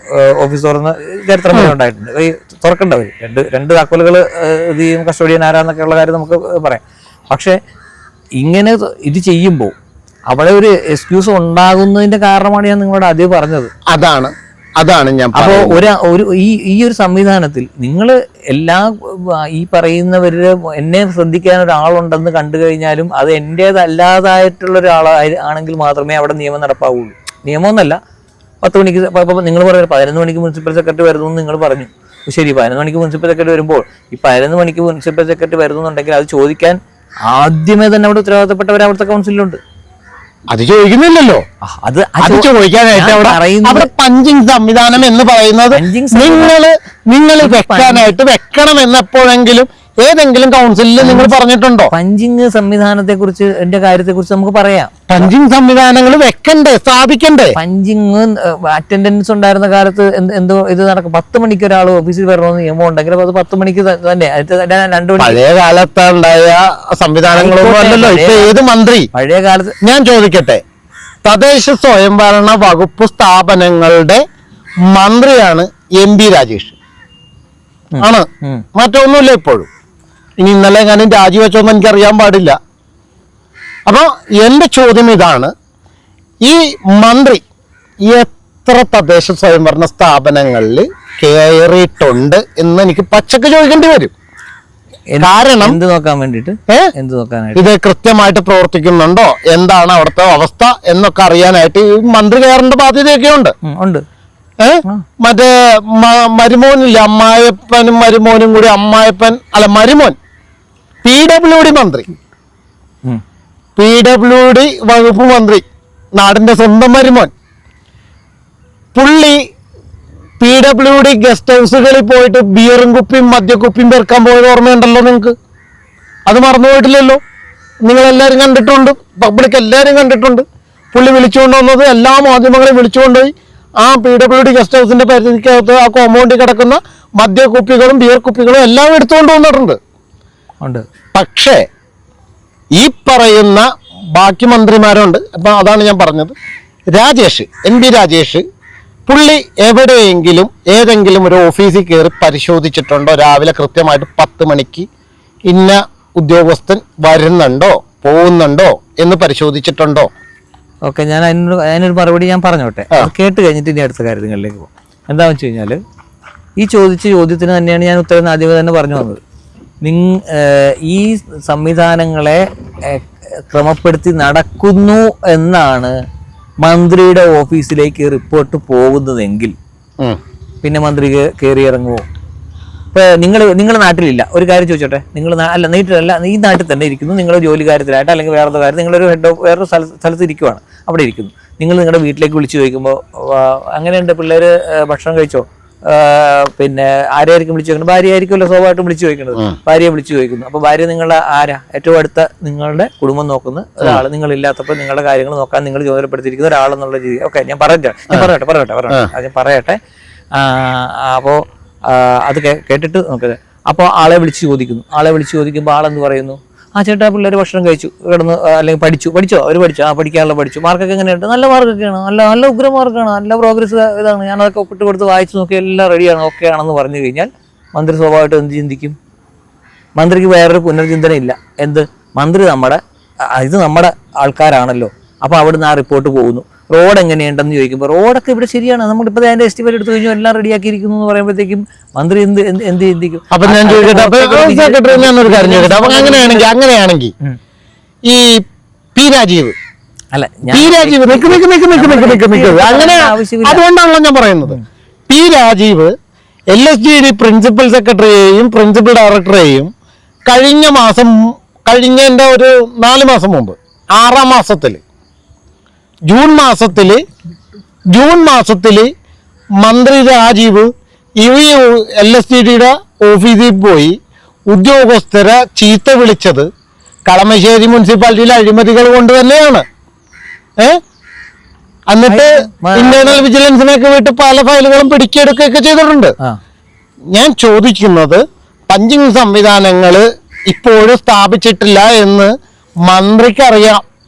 ഓഫീസ് തുറന്ന് ചരിത്രം വരെ ഉണ്ടായിട്ടുണ്ട്. ഈ തുറക്കേണ്ടവർ രണ്ട് താക്കോലുകൾ ഇത് ചെയ്യും, കസ്റ്റോഡിയൻ ആരാന്നൊക്കെ ഉള്ള കാര്യം നമുക്ക് പറയാം. പക്ഷെ ഇങ്ങനെ ഇത് ചെയ്യുമ്പോൾ അവിടെ ഒരു എക്സ്ക്യൂസ് ഉണ്ടാകുന്നതിന്റെ കാരണമാണ് ഞാൻ നിങ്ങളോട് ആദ്യം പറഞ്ഞത്. അതാണ് ഞാൻ. അപ്പോൾ ഈ ഒരു സംവിധാനത്തിൽ നിങ്ങൾ എല്ലാ ഈ പറയുന്നവര് എന്നെ ശ്രദ്ധിക്കാൻ ഒരാളുണ്ടെന്ന് കണ്ടു കഴിഞ്ഞാലും അത് എന്റേതല്ലാതായിട്ടുള്ള ഒരാളാണെങ്കിൽ മാത്രമേ അവിടെ നിയമം നടപ്പാവുള്ളൂ. നിയമമൊന്നല്ല. 10 മണിക്ക് നിങ്ങൾ പറയുന്നത് 11 മണിക്ക് മുനിസിപ്പൽ സെക്രട്ടറി വരുന്നു എന്ന് നിങ്ങൾ പറഞ്ഞു. ശരി, 11 മണിക്ക് മുനിസിപ്പൽ സെക്രട്ടറി വരുമ്പോൾ ഈ 11 മണിക്ക് മുനിസിപ്പൽ സെക്രട്ടറി വരുന്നുണ്ടെങ്കിൽ അത് ചോദിക്കാൻ ആദ്യമേ തന്നെ അവിടെ ഉത്തരവാദിത്തപ്പെട്ടവർ അവിടുത്തെ കൗൺസിലുണ്ട്. അത് ചോദിക്കുന്നില്ലല്ലോ. അത് ചോദിക്കാനായിട്ട് അവിടെ പഞ്ചിങ് സംവിധാനം എന്ന് പറയുന്നത് നിങ്ങൾ വെക്കണമെന്ന് എപ്പോഴെങ്കിലും ഏതെങ്കിലും കൗൺസിലിൽ നിങ്ങൾ പറഞ്ഞിട്ടുണ്ടോ? പഞ്ചിങ് സംവിധാനത്തെ കുറിച്ച് എന്റെ കാര്യത്തെ കുറിച്ച് നമുക്ക് പറയാം. പഞ്ചിങ് സംവിധാനങ്ങൾ വെക്കണ്ടേ, സ്ഥാപിക്കണ്ടേ? പഞ്ചിങ് അറ്റൻഡൻസ് ഉണ്ടായിരുന്ന കാലത്ത് എന്തോ ഇത് നടക്കും. 10 മണിക്ക് ഒരാൾ ഓഫീസിൽ വരണമെന്ന് നിയമം ഉണ്ടെങ്കിൽ അത് 10 മണിക്ക് തന്നെ. 2 മണി പഴയ കാലത്ത് ഉണ്ടായ സംവിധാനങ്ങളൊന്നും അല്ലല്ലോ. ഇപ്പൊ ഏത് മന്ത്രി പഴയ കാലത്ത് ഞാൻ ചോദിക്കട്ടെ, തദ്ദേശ സ്വയംഭരണ വകുപ്പ് സ്ഥാപനങ്ങളുടെ മന്ത്രിയാണ് MP രാജേഷ് ആണ്. മറ്റൊന്നുമില്ല ഇപ്പോഴും. ഇനി ഇന്നലെ ഞാനും രാജിവെച്ചോന്ന് എനിക്കറിയാൻ പാടില്ല. അപ്പൊ എന്റെ ചോദ്യം ഇതാണ്, ഈ മന്ത്രി എത്ര തദ്ദേശ സ്വയംഭരണ സ്ഥാപനങ്ങളിൽ കയറിയിട്ടുണ്ട് എന്ന് എനിക്ക് പച്ചക്ക് ചോദിക്കേണ്ടി വരും. കാരണം എന്ത് നോക്കാൻ വേണ്ടിട്ട്, എന്ത് നോക്കാനായിട്ട്, ഇത് കൃത്യമായിട്ട് പ്രവർത്തിക്കുന്നുണ്ടോ, എന്താണ് അവിടുത്തെ അവസ്ഥ എന്നൊക്കെ അറിയാനായിട്ട് ഈ മന്ത്രി കയറേണ്ട ബാധ്യതയൊക്കെ ഉണ്ട്. മറ്റേ മരുമോനില്ല, അമ്മായപ്പനും മരുമോനും കൂടി, മരുമോൻ PWD മന്ത്രി, PWD വകുപ്പ് മന്ത്രി, നാടിന്റെ സ്വന്തം മരുമോൻ, പുള്ളി PWD ഗസ്റ്റ് ഹൗസുകളിൽ പോയിട്ട് ബിയറും കുപ്പിയും മദ്യക്കുപ്പിയും പെറുക്കാൻ പോയത് ഓർമ്മയുണ്ടല്ലോ നിങ്ങൾക്ക്? അത് മറന്നുപോയിട്ടില്ലല്ലോ. നിങ്ങളെല്ലാവരും കണ്ടിട്ടുണ്ട്, പബ്ലിക് എല്ലാവരും കണ്ടിട്ടുണ്ട്. പുള്ളി വിളിച്ചുകൊണ്ട് വന്നത് എല്ലാ മാധ്യമങ്ങളെയും വിളിച്ചുകൊണ്ടുപോയി ആ PWD ഗസ്റ്റ് ഹൗസിന്റെ പരിധിക്കകത്ത് ആ കോമ്പൗണ്ടിൽ കിടക്കുന്ന മദ്യക്കുപ്പികളും ബിയർ കുപ്പികളും എല്ലാം എടുത്തുകൊണ്ട് വന്നിട്ടുണ്ട്. പക്ഷേ ഈ പറയുന്ന ബാക്കി മന്ത്രിമാരുണ്ട്. അപ്പം അതാണ് ഞാൻ പറഞ്ഞത്, രാജേഷ്, MP രാജേഷ്, പുള്ളി എവിടെയെങ്കിലും ഏതെങ്കിലും ഒരു ഓഫീസിൽ കയറി പരിശോധിച്ചിട്ടുണ്ടോ? രാവിലെ കൃത്യമായിട്ട് 10 മണിക്ക് ഇന്ന ഉദ്യോഗസ്ഥൻ വരുന്നുണ്ടോ പോകുന്നുണ്ടോ എന്ന് പരിശോധിച്ചിട്ടുണ്ടോ? ഓക്കെ, ഞാൻ അതിനൊരു മറുപടി ഞാൻ പറഞ്ഞോട്ടെ. കേട്ട് കഴിഞ്ഞിട്ട് ഇനി അടുത്ത കാര്യങ്ങളിലേക്ക് പോകും. എന്താണെന്ന് വെച്ച് കഴിഞ്ഞാൽ ഈ ചോദിച്ച ചോദ്യത്തിന് തന്നെയാണ് ഞാൻ ഉത്തരം ആദ്യമേ തന്നെ പറഞ്ഞു വന്നത്. ഈ സംവിധാനങ്ങളെ ക്രമപ്പെടുത്തി നടക്കുന്നു എന്നാണ് മന്ത്രിയുടെ ഓഫീസിലേക്ക് റിപ്പോർട്ട് പോകുന്നതെങ്കിൽ പിന്നെ മന്ത്രി കയറി ഇറങ്ങുമോ? ഇപ്പൊ നിങ്ങളുടെ നാട്ടിലില്ല, ഒരു കാര്യം ചോദിച്ചോട്ടെ, നിങ്ങൾ നീട്ടിലല്ല, ഈ നാട്ടിൽ തന്നെ ഇരിക്കുന്നു, നിങ്ങൾ ജോലി കാര്യത്തിലായിട്ട് അല്ലെങ്കിൽ വേറൊരു കാര്യം, നിങ്ങളൊരു വേറൊരു സ്ഥലത്ത് ഇരിക്കുവാണ്, അവിടെ ഇരിക്കുന്നു. നിങ്ങൾ നിങ്ങളുടെ വീട്ടിലേക്ക് വിളിച്ചു ചോദിക്കുമ്പോൾ അങ്ങനെയുണ്ട്, പിള്ളേർ ഭക്ഷണം കഴിച്ചോ, പിന്നെ ആരെയായിരിക്കും വിളിച്ചു ചോദിക്കുന്നത്? ഭാര്യ ആയിരിക്കുമല്ലോ സ്വാഭാവികമായിട്ടും വിളിച്ചു ചോദിക്കുന്നത്. ഭാര്യയെ വിളിച്ചു ചോദിക്കുന്നു. അപ്പോൾ ഭാര്യ നിങ്ങളുടെ ആരാ? ഏറ്റവും അടുത്ത നിങ്ങളുടെ കുടുംബം നോക്കുന്ന ഒരാൾ, നിങ്ങളില്ലാത്തപ്പോൾ നിങ്ങളുടെ കാര്യങ്ങൾ നോക്കാൻ നിങ്ങൾ ചുമതലപ്പെടുത്തിയിരിക്കുന്ന ഒരാളെന്നുള്ള രീതി. ഓക്കെ, ഞാൻ പറയട്ടെ. അപ്പോൾ അത് കേട്ടിട്ട് നോക്കത്. അപ്പോൾ ആളെ വിളിച്ച് ചോദിക്കുമ്പോൾ ആളെന്ത് പറയുന്നു? ആ ചേട്ടാ പിള്ളേർ ഭക്ഷണം കഴിച്ചു, കിടന്ന്, അല്ലെങ്കിൽ പഠിച്ചോ അവർ പഠിക്കാനുള്ള പഠിച്ചു, മാർക്കൊക്കെ എങ്ങനെയുണ്ട്? നല്ല മാർക്കൊക്കെയാണ്, നല്ല ഉഗ്ര മാർക്കാണ്, നല്ല പ്രോഗ്രസ് ഇതാണ്, ഞാനതൊക്കെ ഒപ്പിട്ട് കൊടുത്ത് വായിച്ചു നോക്കി എല്ലാം റെഡിയാണ്, ഓക്കെ ആണെന്ന് പറഞ്ഞു കഴിഞ്ഞാൽ മന്ത്രി സ്വാഭാവികമായിട്ടും എന്ത് ചിന്തിക്കും? മന്ത്രിക്ക് വേറൊരു പുനർചിന്തന ഇല്ല. മന്ത്രി ഇത് നമ്മുടെ ആൾക്കാരാണല്ലോ, അപ്പോൾ അവിടുന്ന് ആ റിപ്പോർട്ട് പോകുന്നു. റോഡ് എങ്ങനെയുണ്ടെന്ന് ചോദിക്കുമ്പോൾ റോഡൊക്കെ ഇവിടെ ശരിയാണ്, നമ്മളിപ്പോൾ അതിന്റെ എസ്റ്റിമേറ്റ് എടുത്തു കഴിഞ്ഞു, എല്ലാം റെഡിയാക്കിയിരിക്കുന്നു എന്ന് പറയുമ്പോഴത്തേക്കും മന്ത്രി എന്ത് ചിന്തിക്കും? അപ്പൊ ഞാൻ ചോദിക്കട്ടെ, ഞാനൊരു കാര്യം ചോദിക്കട്ടെ. അപ്പൊ അങ്ങനെയാണെങ്കിൽ ഈ P രാജീവ് അങ്ങനെ, അതുകൊണ്ടാണല്ലോ ഞാൻ പറയുന്നത്, P രാജീവ് LSGD പ്രിൻസിപ്പൽ സെക്രട്ടറിയെയും പ്രിൻസിപ്പൽ ഡയറക്ടറെയും കഴിഞ്ഞ ഒരു 4 മാസം മുമ്പ് 6-ാം മാസത്തില് ജൂൺ മാസത്തില് മന്ത്രി രാജീവ് LSGDയുടെ ഓഫീസിൽ പോയി ഉദ്യോഗസ്ഥരെ ചീത്ത വിളിച്ചത് കളമശ്ശേരി മുനിസിപ്പാലിറ്റിയിലെ അഴിമതികൾ കൊണ്ട് തന്നെയാണ്. എന്നിട്ട് ഇന്റേണൽ വിജിലൻസിനൊക്കെ വിട്ട് പല ഫയലുകളും പിടിച്ചെടുക്കുകയൊക്കെ ചെയ്തിട്ടുണ്ട്. ഞാൻ ചോദിക്കുന്നത്, പഞ്ചിങ് സംവിധാനങ്ങൾ ഇപ്പോഴും സ്ഥാപിച്ചിട്ടില്ല എന്ന് മന്ത്രിക്ക്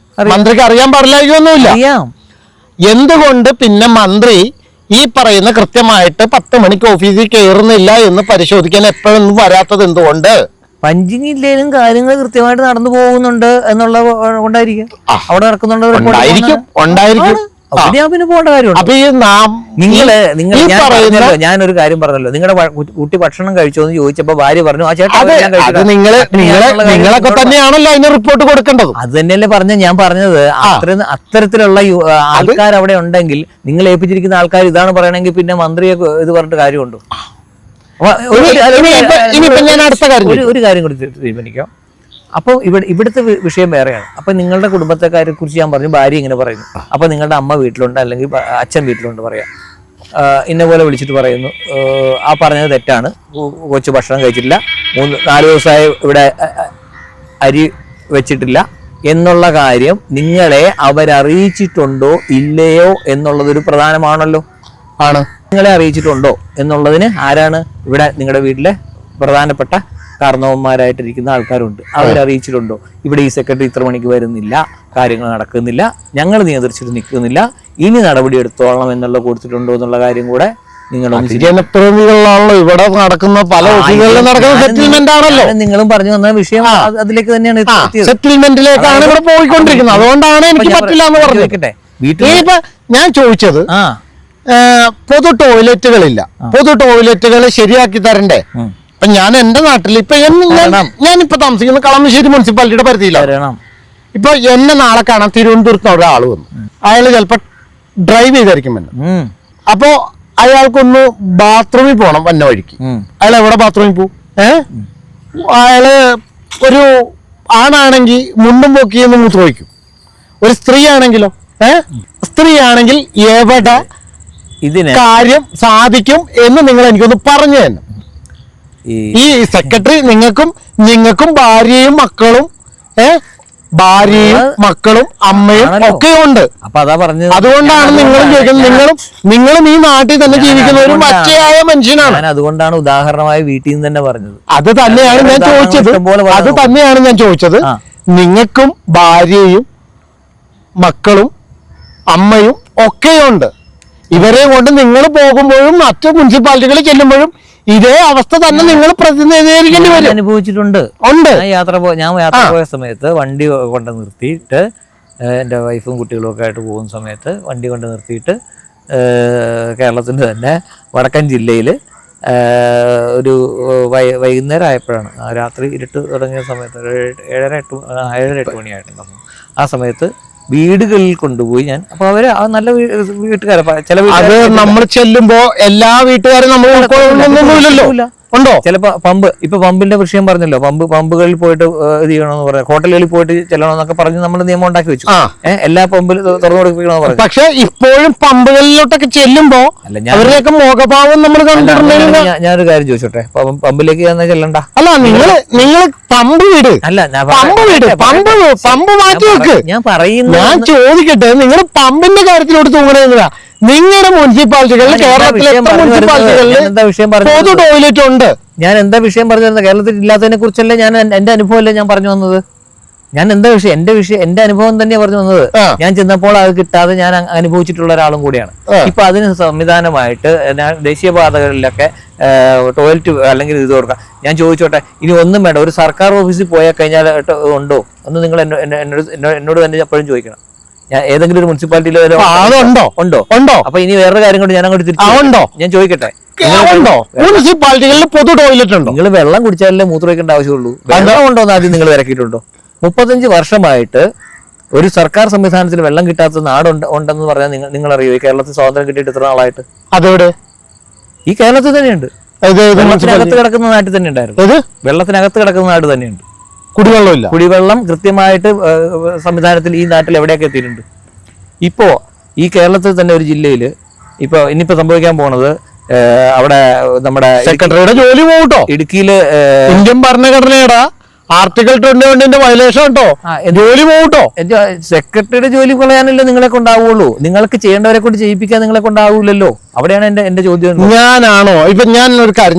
അറിയാൻ പാടില്ലായൊന്നുമില്ല. എന്തുകൊണ്ട് പിന്നെ മന്ത്രി ഈ പറയുന്ന കൃത്യമായിട്ട് 10 മണിക്ക് ഓഫീസിൽ കയറുന്നില്ല എന്ന് പരിശോധിക്കാൻ എപ്പോഴൊന്നും വരാത്തത് എന്തുകൊണ്ട്? പഞ്ചിങ് ഇല്ലേലും കാര്യങ്ങൾ കൃത്യമായിട്ട് നടന്നു പോകുന്നുണ്ട് എന്നുള്ള കൊണ്ടായിരിക്കും, അവിടെ നടക്കുന്നുണ്ട്. പിന്നെ പോകേണ്ട കാര്യമുണ്ട്. ഞാനൊരു കാര്യം പറഞ്ഞല്ലോ, നിങ്ങളുടെ കുട്ടി ഭക്ഷണം കഴിച്ചോ എന്ന് ചോദിച്ചപ്പോ ഭാര്യ പറഞ്ഞു ആ ചേട്ടാ നിങ്ങളൊക്കെ തന്നെയാണല്ലോ അതിന് റിപ്പോർട്ട് കൊടുക്കേണ്ടത്. അത് തന്നെയല്ലേ ഞാൻ പറഞ്ഞത്. അത്തരത്തിലുള്ള ആൾക്കാർ അവിടെ ഉണ്ടെങ്കിൽ, നിങ്ങൾ ഏൽപ്പിച്ചിരിക്കുന്ന ആൾക്കാർ ഇതാണ് പറയണമെങ്കിൽ പിന്നെ മന്ത്രിയെ ഇത് പറഞ്ഞിട്ട് കാര്യമുണ്ടോ? ഒരു കാര്യം കൂടി തീരുമാനിക്കാം. അപ്പോൾ ഇവിടുത്തെ വിഷയം വേറെയാണ്. അപ്പം നിങ്ങളുടെ കുടുംബത്തെക്കാരെ കുറിച്ച് ഞാൻ പറഞ്ഞു, ഭാര്യ ഇങ്ങനെ പറയുന്നു, അപ്പം നിങ്ങളുടെ അമ്മ വീട്ടിലുണ്ട് അല്ലെങ്കിൽ അച്ഛൻ വീട്ടിലുണ്ട് പറയാം, ഇന്ന പോലെ വിളിച്ചിട്ട് പറയുന്നു ആ പറഞ്ഞത് തെറ്റാണ്, കൊച്ചു ഭക്ഷണം കഴിച്ചിട്ടില്ല, 4 ദിവസമായി ഇവിടെ അരി വെച്ചിട്ടില്ല എന്നുള്ള കാര്യം നിങ്ങളെ അവരറിയിച്ചിട്ടുണ്ടോ ഇല്ലയോ എന്നുള്ളതൊരു പ്രധാനമാണല്ലോ. നിങ്ങളെ അറിയിച്ചിട്ടുണ്ടോ എന്നുള്ളതിന് ആരാണ്? ഇവിടെ നിങ്ങളുടെ വീട്ടിലെ പ്രധാനപ്പെട്ട കാരണവന്മാരായിട്ടിരിക്കുന്ന ആൾക്കാരുണ്ട്, അവരറിയിച്ചിട്ടുണ്ടോ? ഇവിടെ ഈ സെക്രട്ടറി ഇത്ര മണിക്ക് വരുന്നില്ല, കാര്യങ്ങൾ നടക്കുന്നില്ല, ഞങ്ങൾ നിയന്ത്രിച്ചിട്ട് നിൽക്കുന്നില്ല, ഇനി നടപടി എടുത്തോളണം എന്നുള്ള കൊടുത്തിട്ടുണ്ടോ എന്നുള്ള കാര്യം കൂടെ ജനപ്രതിനിധികളാണല്ലോ ഇവിടെ നടക്കുന്ന പല സെറ്റിൽമെന്റ് ആണല്ലോ. നിങ്ങളും പറഞ്ഞു വന്ന വിഷയം അതിലേക്ക് തന്നെയാണ്, സെറ്റിൽമെന്റിലേക്കാണ് ഇവിടെ പോയിക്കൊണ്ടിരിക്കുന്നത്. അതുകൊണ്ടാണ് എനിക്ക് പറ്റില്ല എന്ന് പറഞ്ഞിരിക്കട്ടെ. ഞാൻ ചോദിച്ചത്, പൊതു ടോയ്ലറ്റുകളില്ല, പൊതു ടോയ്ലറ്റുകൾ ശരിയാക്കി തരണ്ടേ? ഇപ്പൊ ഞാൻ എന്റെ നാട്ടിൽ ഞാനിപ്പോ താമസിക്കുന്ന കളമശ്ശേരി മുനിസിപ്പാലിറ്റിയുടെ പരിധിയിലാണ്. ഇപ്പൊ എന്നെ നാളെ കാണാൻ തിരുവനന്തപുരത്ത് ഒരാൾ വന്നു, അയാൾ ചിലപ്പോ ഡ്രൈവ് ചെയ്തായിരിക്കും വന്നു. അപ്പോ അയാൾക്കൊന്ന് ബാത്റൂമിൽ പോകണം വന്ന വഴിക്ക്, അയാൾ എവിടെ ബാത്റൂമിൽ പോവും? അയാള് ഒരു ആണാണെങ്കിൽ മുണ്ടും പൊക്കിയെന്ന് മൂത്രമൊഴിക്കും. ഒരു സ്ത്രീ ആണെങ്കിലോ സ്ത്രീ ആണെങ്കിൽ എവിടെ ഇതിന് കാര്യം സാധിക്കും എന്ന് നിങ്ങൾ എനിക്കൊന്ന് പറഞ്ഞു തന്നെ. ഈ സെക്രട്ടറി നിങ്ങൾക്കും ഭാര്യയും മക്കളും ഭാര്യയും മക്കളും അമ്മയും ഒക്കെ ഉണ്ട്. അപ്പൊ അതാ പറഞ്ഞത്, അതുകൊണ്ടാണ് നിങ്ങളും ചോദിക്കുന്നത്. നിങ്ങളും ഈ നാട്ടിൽ തന്നെ ജീവിക്കുന്ന ഒരു പച്ചയായ മനുഷ്യനാണ്. അതുകൊണ്ടാണ് ഉദാഹരണമായി വീട്ടിൽ നിന്ന് തന്നെ പറഞ്ഞത്. അത് തന്നെയാണ് ഞാൻ ചോദിച്ചത്. നിങ്ങൾക്കും ഭാര്യയും മക്കളും അമ്മയും ഒക്കെയുണ്ട്. ഇവരെ കൊണ്ട് നിങ്ങൾ പോകുമ്പോഴും മറ്റു മുനിസിപ്പാലിറ്റികളിൽ ചെല്ലുമ്പോഴും ഇതേ അവസ്ഥ തന്നെ നിങ്ങൾ പ്രതിനിധീകരിക്കേണ്ടി വരും. അനുഭവിച്ചിട്ടുണ്ട്. ഞാൻ യാത്ര പോയ സമയത്ത് വണ്ടി കൊണ്ട് നിർത്തിയിട്ട്, എൻ്റെ വൈഫും കുട്ടികളും ഒക്കെ ആയിട്ട് പോകുന്ന സമയത്ത് വണ്ടി കൊണ്ട് നിർത്തിയിട്ട് കേരളത്തിൻ്റെ തന്നെ വടക്കൻ ജില്ലയിൽ ഒരു വൈകുന്നേരം ആയപ്പോഴാണ്, രാത്രി ഇരുട്ട് തുടങ്ങിയ സമയത്ത് 7:30 മണിയായിട്ടുണ്ടായിരുന്നു. ആ സമയത്ത് വീടുകളിൽ കൊണ്ടുപോയി ഞാൻ. അപ്പൊ അവര് നല്ല വീട്ടുകാരെ, ചില നമ്മൾ ചെല്ലുമ്പോ എല്ലാ വീട്ടുകാരും നമ്മൾ ഉണ്ടോ? ചിലപ്പോ പമ്പിന്റെ വിഷയം പറഞ്ഞല്ലോ, പമ്പുകളിൽ പോയിട്ട് ഇത് ചെയ്യണമെന്ന് പറഞ്ഞു, ഹോട്ടലുകളിൽ പോയിട്ട് ചെല്ലണമെന്നൊക്കെ പറഞ്ഞ് നമ്മൾ നിയമം ഉണ്ടാക്കി വെച്ചു. എല്ലാ പമ്പിൽ തുറന്നു കൊടുക്കണമെന്ന് പറഞ്ഞു. പക്ഷെ ഇപ്പോഴും പമ്പുകളിലോട്ടൊക്കെ ചെല്ലുമ്പോ അവരുടെയൊക്കെ മുഖഭാവം നമ്മൾ കണ്ടിട്ടുണ്ടെങ്കിൽ ഞാനൊരു കാര്യം ചോദിച്ചോട്ടെ, പമ്പിലേക്ക് ചെല്ലണ്ട. അല്ല, നിങ്ങൾ പമ്പ് വീട് പമ്പ് മാറ്റി വെക്ക്. ഞാൻ ചോദിക്കട്ടെ, നിങ്ങൾ പമ്പിന്റെ കാര്യത്തിലോട്ട് തൂങ്ങണേന്നതാ. നിങ്ങളുടെ മുനിസിപ്പാലിറ്റികളിൽ, കേരളത്തിലെ എത്ര മുനിസിപ്പാലിറ്റികളിൽ പൊതു ടോയ്ലറ്റ് ഉണ്ട്? ഞാൻ എന്താ വിഷയം പറഞ്ഞു തരുന്നത്? കേരളത്തിൽ ഇല്ലാത്തതിനെ കുറിച്ചല്ലേ ഞാൻ, എന്റെ അനുഭവമല്ലേ ഞാൻ പറഞ്ഞു വന്നത്. ഞാൻ എന്താ എന്റെ അനുഭവം തന്നെയാണ് പറഞ്ഞു വന്നത്. ഞാൻ ചെന്നപ്പോൾ അത് കിട്ടാതെ ഞാൻ അനുഭവിച്ചിട്ടുള്ള ഒരാളും കൂടിയാണ്. ഇപ്പൊ അതിന് സംവിധാനമായിട്ട് ദേശീയപാതകളിലൊക്കെ ടോയ്ലറ്റ് അല്ലെങ്കിൽ ഇത് കൊടുക്കാം. ഞാൻ ചോദിച്ചോട്ടെ, ഇനി ഒന്നും വേണ്ട, ഒരു സർക്കാർ ഓഫീസിൽ പോയാൽ കഴിഞ്ഞാൽ ഉണ്ടോ ഒന്ന് നിങ്ങൾ എന്നോട് തന്നെ എപ്പോഴും ചോദിക്കണം. ഞാൻ ഏതെങ്കിലും ഒരു മുനിസിപ്പാലിറ്റിയിലോ ഉണ്ടോ? അപ്പൊ ഇനി വേറൊരു കാര്യം കൊണ്ട് ഞാൻ അങ്ങോട്ട് തിരിച്ചുണ്ടോ ഞാൻ ചോദിക്കട്ടെ, മുനിസിപ്പാലിറ്റികളിൽ പൊതു ടോയ്ലറ്റ് ഉണ്ടോ? നിങ്ങൾ വെള്ളം കുടിച്ചാലല്ലേ മൂത്രമൊഴിക്കേണ്ട ആവശ്യമുള്ളൂ. വെള്ളം ഉണ്ടോ എന്ന് ആദ്യം നിങ്ങൾ തിരക്കിയിട്ടുണ്ടോ? 35 വർഷമായിട്ട് ഒരു സർക്കാർ സംവിധാനത്തിൽ വെള്ളം കിട്ടാത്ത ഉണ്ടെന്ന് പറഞ്ഞാൽ നിങ്ങൾ അറിയോ? ഈ കേരളത്തിൽ സ്വാതന്ത്ര്യം കിട്ടിയിട്ട് ഇത്ര നാളായിട്ട് അതെവിടെ? ഈ കേരളത്തിൽ തന്നെയുണ്ട്. വെള്ളത്തിനകത്ത് കിടക്കുന്ന നാട്ടിൽ തന്നെ ഉണ്ടായിരുന്നു. വെള്ളത്തിനകത്ത് കിടക്കുന്ന നാട് തന്നെയുണ്ട്. കുടിവെള്ളമില്ല. കുടിവെള്ളം കൃത്യമായിട്ട് സംവിധാനത്തിൽ ഈ നാട്ടിൽ എവിടെയൊക്കെ എത്തിയിട്ടുണ്ട്. ഇപ്പോ ഈ കേരളത്തിൽ തന്നെ ഒരു ജില്ലയില് ഇനിയിപ്പോ സംഭവിക്കാൻ പോണത്, അവിടെ നമ്മുടെ സെക്രട്ടറിയുടെ ജോലി പോകട്ടോ. ഇടുക്കിയില് ഇന്ത്യൻ ഭരണഘടനയുടെ ആർട്ടിക്കിൾ 21 വയലേഷൻ കേട്ടോ, ജോലി പോകട്ടോ. സെക്രട്ടറിയുടെ ജോലി കളയാനല്ലേ നിങ്ങളെ കൊണ്ടാവുള്ളൂ. നിങ്ങൾക്ക് ചെയ്യേണ്ടവരെ കൊണ്ട് ചെയ്യിപ്പിക്കാൻ നിങ്ങളെ കൊണ്ടാവൂലല്ലോ. അവിടെയാണ് എന്റെ ചോദ്യം. ഞാനാണോ ഇപ്പൊ ഞാൻ ഒരു കാര്യം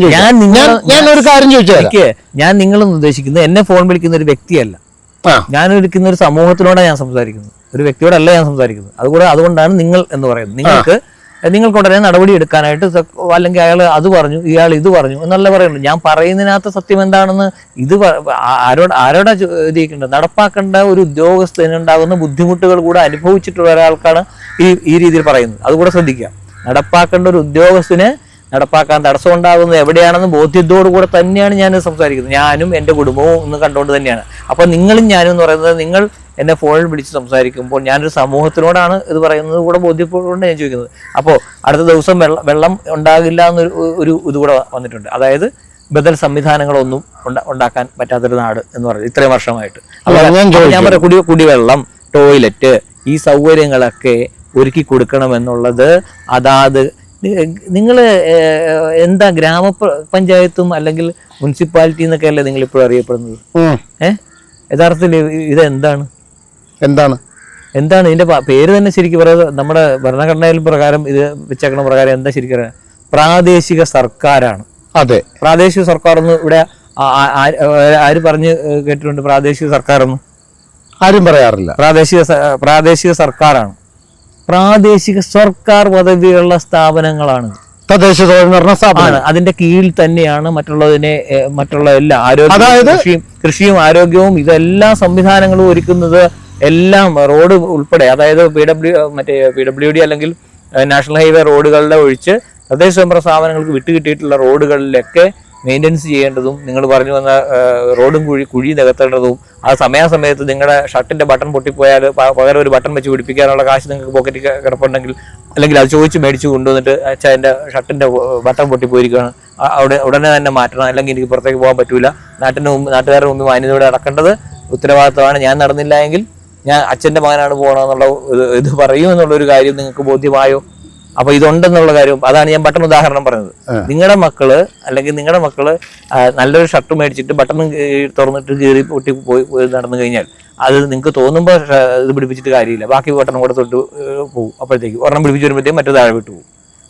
ചോദിച്ചു. ഞാൻ നിങ്ങളെന്ന് ഉദ്ദേശിക്കുന്നത് എന്നെ ഫോൺ വിളിക്കുന്ന ഒരു വ്യക്തിയല്ല, ഞാൻ വിളിക്കുന്ന ഒരു സമൂഹത്തിനോടാണ് ഞാൻ സംസാരിക്കുന്നത്, ഒരു വ്യക്തിയോടല്ല ഞാൻ സംസാരിക്കുന്നത്. അതുകൊണ്ടാണ് നിങ്ങൾ എന്ന് പറയുന്നത്. നിങ്ങൾക്ക് ഉടനെ നടപടി എടുക്കാനായിട്ട്, അല്ലെങ്കിൽ അയാൾ അത് പറഞ്ഞു, ഇയാൾ ഇത് പറഞ്ഞു എന്നല്ല പറയുന്നത്. ഞാൻ പറയുന്നതിനകത്ത് സത്യം എന്താണെന്ന് ആരോടാ ചോദിക്കേണ്ടത്? നടപ്പാക്കേണ്ട ഒരു ഉദ്യോഗസ്ഥനുണ്ടാകുന്ന ബുദ്ധിമുട്ടുകൾ കൂടെ അനുഭവിച്ചിട്ടുള്ള ഒരാൾക്കാണ് ഈ രീതിയിൽ പറയുന്നത്. അതുകൂടെ ശ്രദ്ധിക്കുക. നടപ്പാക്കേണ്ട ഒരു ഉദ്യോഗസ്ഥന് നടപ്പാക്കാൻ തടസ്സം ഉണ്ടാകുന്നത് എവിടെയാണെന്ന് ബോധ്യത്തോടു കൂടെ തന്നെയാണ് ഞാൻ സംസാരിക്കുന്നത്. ഞാനും എൻ്റെ കുടുംബവും ഒന്ന് കണ്ടുകൊണ്ട് തന്നെയാണ്. അപ്പൊ നിങ്ങളും ഞാനും എന്ന് പറയുന്നത്, നിങ്ങൾ എന്നെ ഫോണിൽ വിളിച്ച് സംസാരിക്കുമ്പോൾ ഞാനൊരു സമൂഹത്തിനോടാണ് ഇത് പറയുന്നത് കൂടെ ബോധ്യപ്പെടുകൊണ്ട് ഞാൻ ചോദിക്കുന്നത്. അപ്പോൾ അടുത്ത ദിവസം വെള്ളം ഉണ്ടാകില്ല എന്നൊരു ഇതുകൂടെ വന്നിട്ടുണ്ട്. അതായത് ബദൽ സംവിധാനങ്ങളൊന്നും ഉണ്ടാക്കാൻ പറ്റാത്തൊരു നാട് എന്ന് പറയുന്നത് ഇത്രയും വർഷമായിട്ട്. ഞാൻ പറയാം, കുടിവെള്ളം, ടോയ്ലറ്റ്, ഈ സൗകര്യങ്ങളൊക്കെ ഒരുക്കി കൊടുക്കണമെന്നുള്ളത് അതാത് നിങ്ങൾ എന്താ ഗ്രാമപഞ്ചായത്തും അല്ലെങ്കിൽ മുനിസിപ്പാലിറ്റി എന്നൊക്കെ അല്ലേ നിങ്ങൾ ഇപ്പോഴും അറിയപ്പെടുന്നത്? യഥാർത്ഥത്തിൽ എന്താണ് ഇതിന്റെ പേര് തന്നെ ശരിക്കും പറയുന്നത്? നമ്മുടെ ഭരണഘടനയിൽ പ്രകാരം ഇത് വെച്ചേക്കണ പ്രകാരം എന്താ ശരിക്കും പറയാം? പ്രാദേശിക സർക്കാരാണ്. അതെ, പ്രാദേശിക സർക്കാർ ഒന്ന് ഇവിടെ ആര് പറഞ്ഞ് കേട്ടിട്ടുണ്ട്? പ്രാദേശിക സർക്കാർ ഒന്നും ആരും പറയാറില്ല. പ്രാദേശിക സർക്കാരാണ്. പ്രാദേശിക സർക്കാർ പദവിയുള്ള സ്ഥാപനങ്ങളാണ് തദ്ദേശ സ്വയംഭരണ സ്ഥാപനം. അതിന്റെ കീഴിൽ തന്നെയാണ് മറ്റുള്ള എല്ലാ കൃഷിയും ആരോഗ്യവും ഇതെല്ലാ സംവിധാനങ്ങളും ഒരുക്കുന്നത്. എല്ലാം റോഡ് ഉൾപ്പെടെ, അതായത് PWD അല്ലെങ്കിൽ നാഷണൽ ഹൈവേ റോഡുകളുടെ ഒഴിച്ച് തദ്ദേശ സ്വയംഭരണ സ്ഥാപനങ്ങൾക്ക് വിട്ടുകിട്ടിയിട്ടുള്ള റോഡുകളിലൊക്കെ മെയിൻ്റെനൻസ് ചെയ്യേണ്ടതും നിങ്ങൾ പറഞ്ഞു വന്ന റോഡും കുഴി നികത്തേണ്ടതും ആ സമയാസമയത്ത് നിങ്ങളുടെ ഷർട്ടിന്റെ ബട്ടൺ പൊട്ടിപ്പോയാൽ പകരം ഒരു ബട്ടൺ വെച്ച് പിടിപ്പിക്കാനുള്ള കാശ് നിങ്ങൾക്ക് പോക്കറ്റിൽ കിടപ്പുണ്ടെങ്കിൽ അല്ലെങ്കിൽ അത് ചോദിച്ച് മേടിച്ച് കൊണ്ടുവന്നിട്ട് അച്ഛാ എൻ്റെ ഷർട്ടിന്റെ ബട്ടൺ പൊട്ടിപ്പോയിരിക്കുകയാണ്, അവിടെ ഉടനെ തന്നെ മാറ്റണം, അല്ലെങ്കിൽ എനിക്ക് പുറത്തേക്ക് പോകാൻ പറ്റൂല, നാട്ടുകാരുടെ മുമ്പിൽ മാന്യതയോടെ നടക്കേണ്ടത് ഉത്തരവാദിത്തമാണ്, ഞാൻ നടന്നില്ല എങ്കിൽ ഞാൻ അച്ഛൻ്റെ മകനാണ് പോകണമെന്നുള്ള ഇത് പറയും എന്നുള്ളൊരു കാര്യം നിങ്ങൾക്ക് ബോധ്യമായോ? അപ്പൊ ഇതുണ്ടെന്നുള്ള കാര്യം അതാണ് ഞാൻ ബട്ടൺ ഉദാഹരണം പറഞ്ഞത്. നിങ്ങളുടെ മക്കള് അല്ലെങ്കിൽ നിങ്ങളുടെ മക്കള് നല്ലൊരു ഷർട്ട് മേടിച്ചിട്ട് ബട്ടൺ തുറന്നിട്ട് കീറി പൊട്ടി പോയി നടന്നു കഴിഞ്ഞാൽ അത് നിങ്ങൾക്ക് തോന്നുമ്പോൾ ഇത് പിടിപ്പിച്ചിട്ട് കാര്യമില്ല, ബാക്കി ബട്ടൺ കൂടെ തൊട്ട് പോകും. അപ്പോഴത്തേക്ക് ഒരെണ്ണം പിടിപ്പിച്ച് വരുമ്പോഴത്തേക്കും മറ്റു താഴെ വിട്ടു പോകും.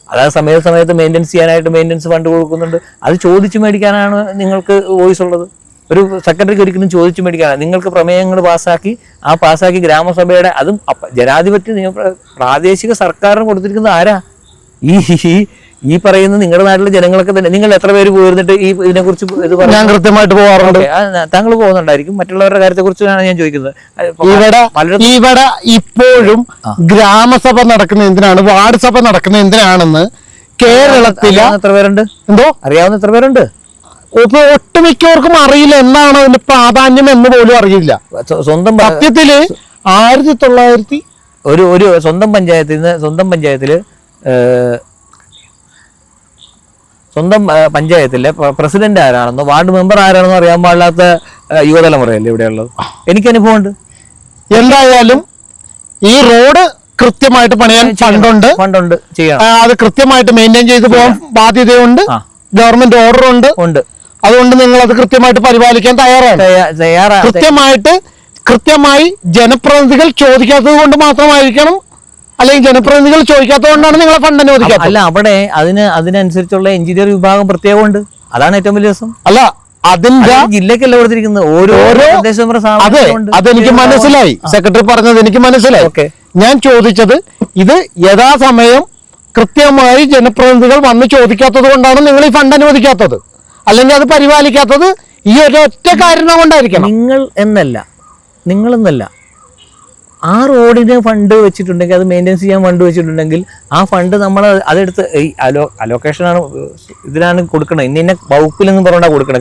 അതായത് സമയത്ത് മെയിൻ്റെനൻസ് ചെയ്യാനായിട്ട് മെയിൻ്റെനൻസ് ഫണ്ട് കൊടുക്കുന്നുണ്ട്. അത് ചോദിച്ചു മേടിക്കാനാണ് നിങ്ങൾക്ക് വോയിസ് ഉള്ളത്. ഒരു സെക്രട്ടറിക്ക് ഒരിക്കലും ചോദിച്ചു മേടിക്കാനാണ്. നിങ്ങൾക്ക് പ്രമേയങ്ങൾ പാസ്സാക്കി ഗ്രാമസഭയുടെ അതും ജനാധിപത്യ പ്രാദേശിക സർക്കാരിന് കൊടുത്തിരിക്കുന്നത് ആരാ? ഈ പറയുന്ന നിങ്ങളുടെ നാട്ടിലെ ജനങ്ങളൊക്കെ തന്നെ. നിങ്ങൾ എത്ര പേര് പോയിരുന്നിട്ട് ഇതിനെ കുറിച്ച് ഇത് പറഞ്ഞു? ഞാൻ കൃത്യമായിട്ട് പോകാറുണ്ട്. താങ്കൾ പോകുന്നുണ്ടായിരിക്കും. മറ്റുള്ളവരുടെ കാര്യത്തെ കുറിച്ചാണ് ഞാൻ ചോദിക്കുന്നത്. ഇവിടെ ഇപ്പോഴും ഗ്രാമസഭ നടക്കുന്ന എന്തിനാണ്, വാർഡ് സഭ നടക്കുന്ന എന്തിനാണെന്ന് കേരളത്തില് എത്ര പേരുണ്ട്? അറിയാവുന്ന എത്ര പേരുണ്ട്? ഒട്ടുമിക്കവർക്കും അറിയില്ല എന്താണ് അതിന്റെ പ്രാധാന്യം എന്ന് പോലും അറിയില്ല. സ്വന്തം സത്യത്തില് 1900 ഒരു സ്വന്തം പഞ്ചായത്തിലെ പ്രസിഡന്റ് ആരാണെന്നോ വാർഡ് മെമ്പർ ആരാണെന്നോ അറിയാൻ പാടില്ലാത്ത യുവതലമുറയല്ലേ ഇവിടെയുള്ളത്. എനിക്ക് അനുഭവമുണ്ട്. എന്തായാലും ഈ റോഡ് കൃത്യമായിട്ട് പണിയാൻ ഫണ്ടുണ്ട് ചെയ്യണം. അത് കൃത്യമായിട്ട് മെയിൻറ്റെയിൻ ചെയ്ത് പോകാൻ ബാധ്യതയുണ്ട്. ഗവൺമെന്റ് ഓർഡർ ഉണ്ട്. അതുകൊണ്ട് നിങ്ങൾ അത് കൃത്യമായിട്ട് പരിപാലിക്കാൻ തയ്യാറാണ്. കൃത്യമായി ജനപ്രതിനിധികൾ ചോദിക്കാത്തത് കൊണ്ട് മാത്രമായിരിക്കണം, അല്ലെങ്കിൽ ജനപ്രതിനിധികൾ ചോദിക്കാത്തത് കൊണ്ടാണ് നിങ്ങളെ ഫണ്ട് അനുവദിക്കാത്തത്. അല്ല, അവിടെ അതിനനുസരിച്ചുള്ള എഞ്ചിനീയർ വിഭാഗം പ്രത്യേകമുണ്ട്. അതാണ് ഏറ്റവും വലിയ രസം. അല്ല, അതിന്റെ ജില്ലക്കല്ല കൊടുത്തിരിക്കുന്നത്. അതെനിക്ക് മനസ്സിലായി, സെക്രട്ടറി പറഞ്ഞത് എനിക്ക് മനസ്സിലായി. ഞാൻ ചോദിച്ചത് ഇത് യഥാസമയം കൃത്യമായി ജനപ്രതിനിധികൾ വന്ന് ചോദിക്കാത്തത് കൊണ്ടാണ് നിങ്ങൾ ഈ ഫണ്ട് അനുവദിക്കാത്തത്, അല്ലെങ്കിൽ അത് പരിപാലിക്കാത്തത് ഈ ഒരൊറ്റ കാരണം കൊണ്ടായിരിക്കണം. നിങ്ങളെന്നല്ല ആ റോഡിന് ഫണ്ട് വെച്ചിട്ടുണ്ടെങ്കിൽ, അത് മെയിൻ്റെനൻസ് ചെയ്യാൻ ഫണ്ട് വെച്ചിട്ടുണ്ടെങ്കിൽ ആ ഫണ്ട് നമ്മൾ അതെടുത്ത് ഈ അലോക്കേഷനാണ് ഇതിനാണ് കൊടുക്കണം. ഇന്ന വകുപ്പിലെന്ന് പറഞ്ഞാൽ കൊടുക്കണം.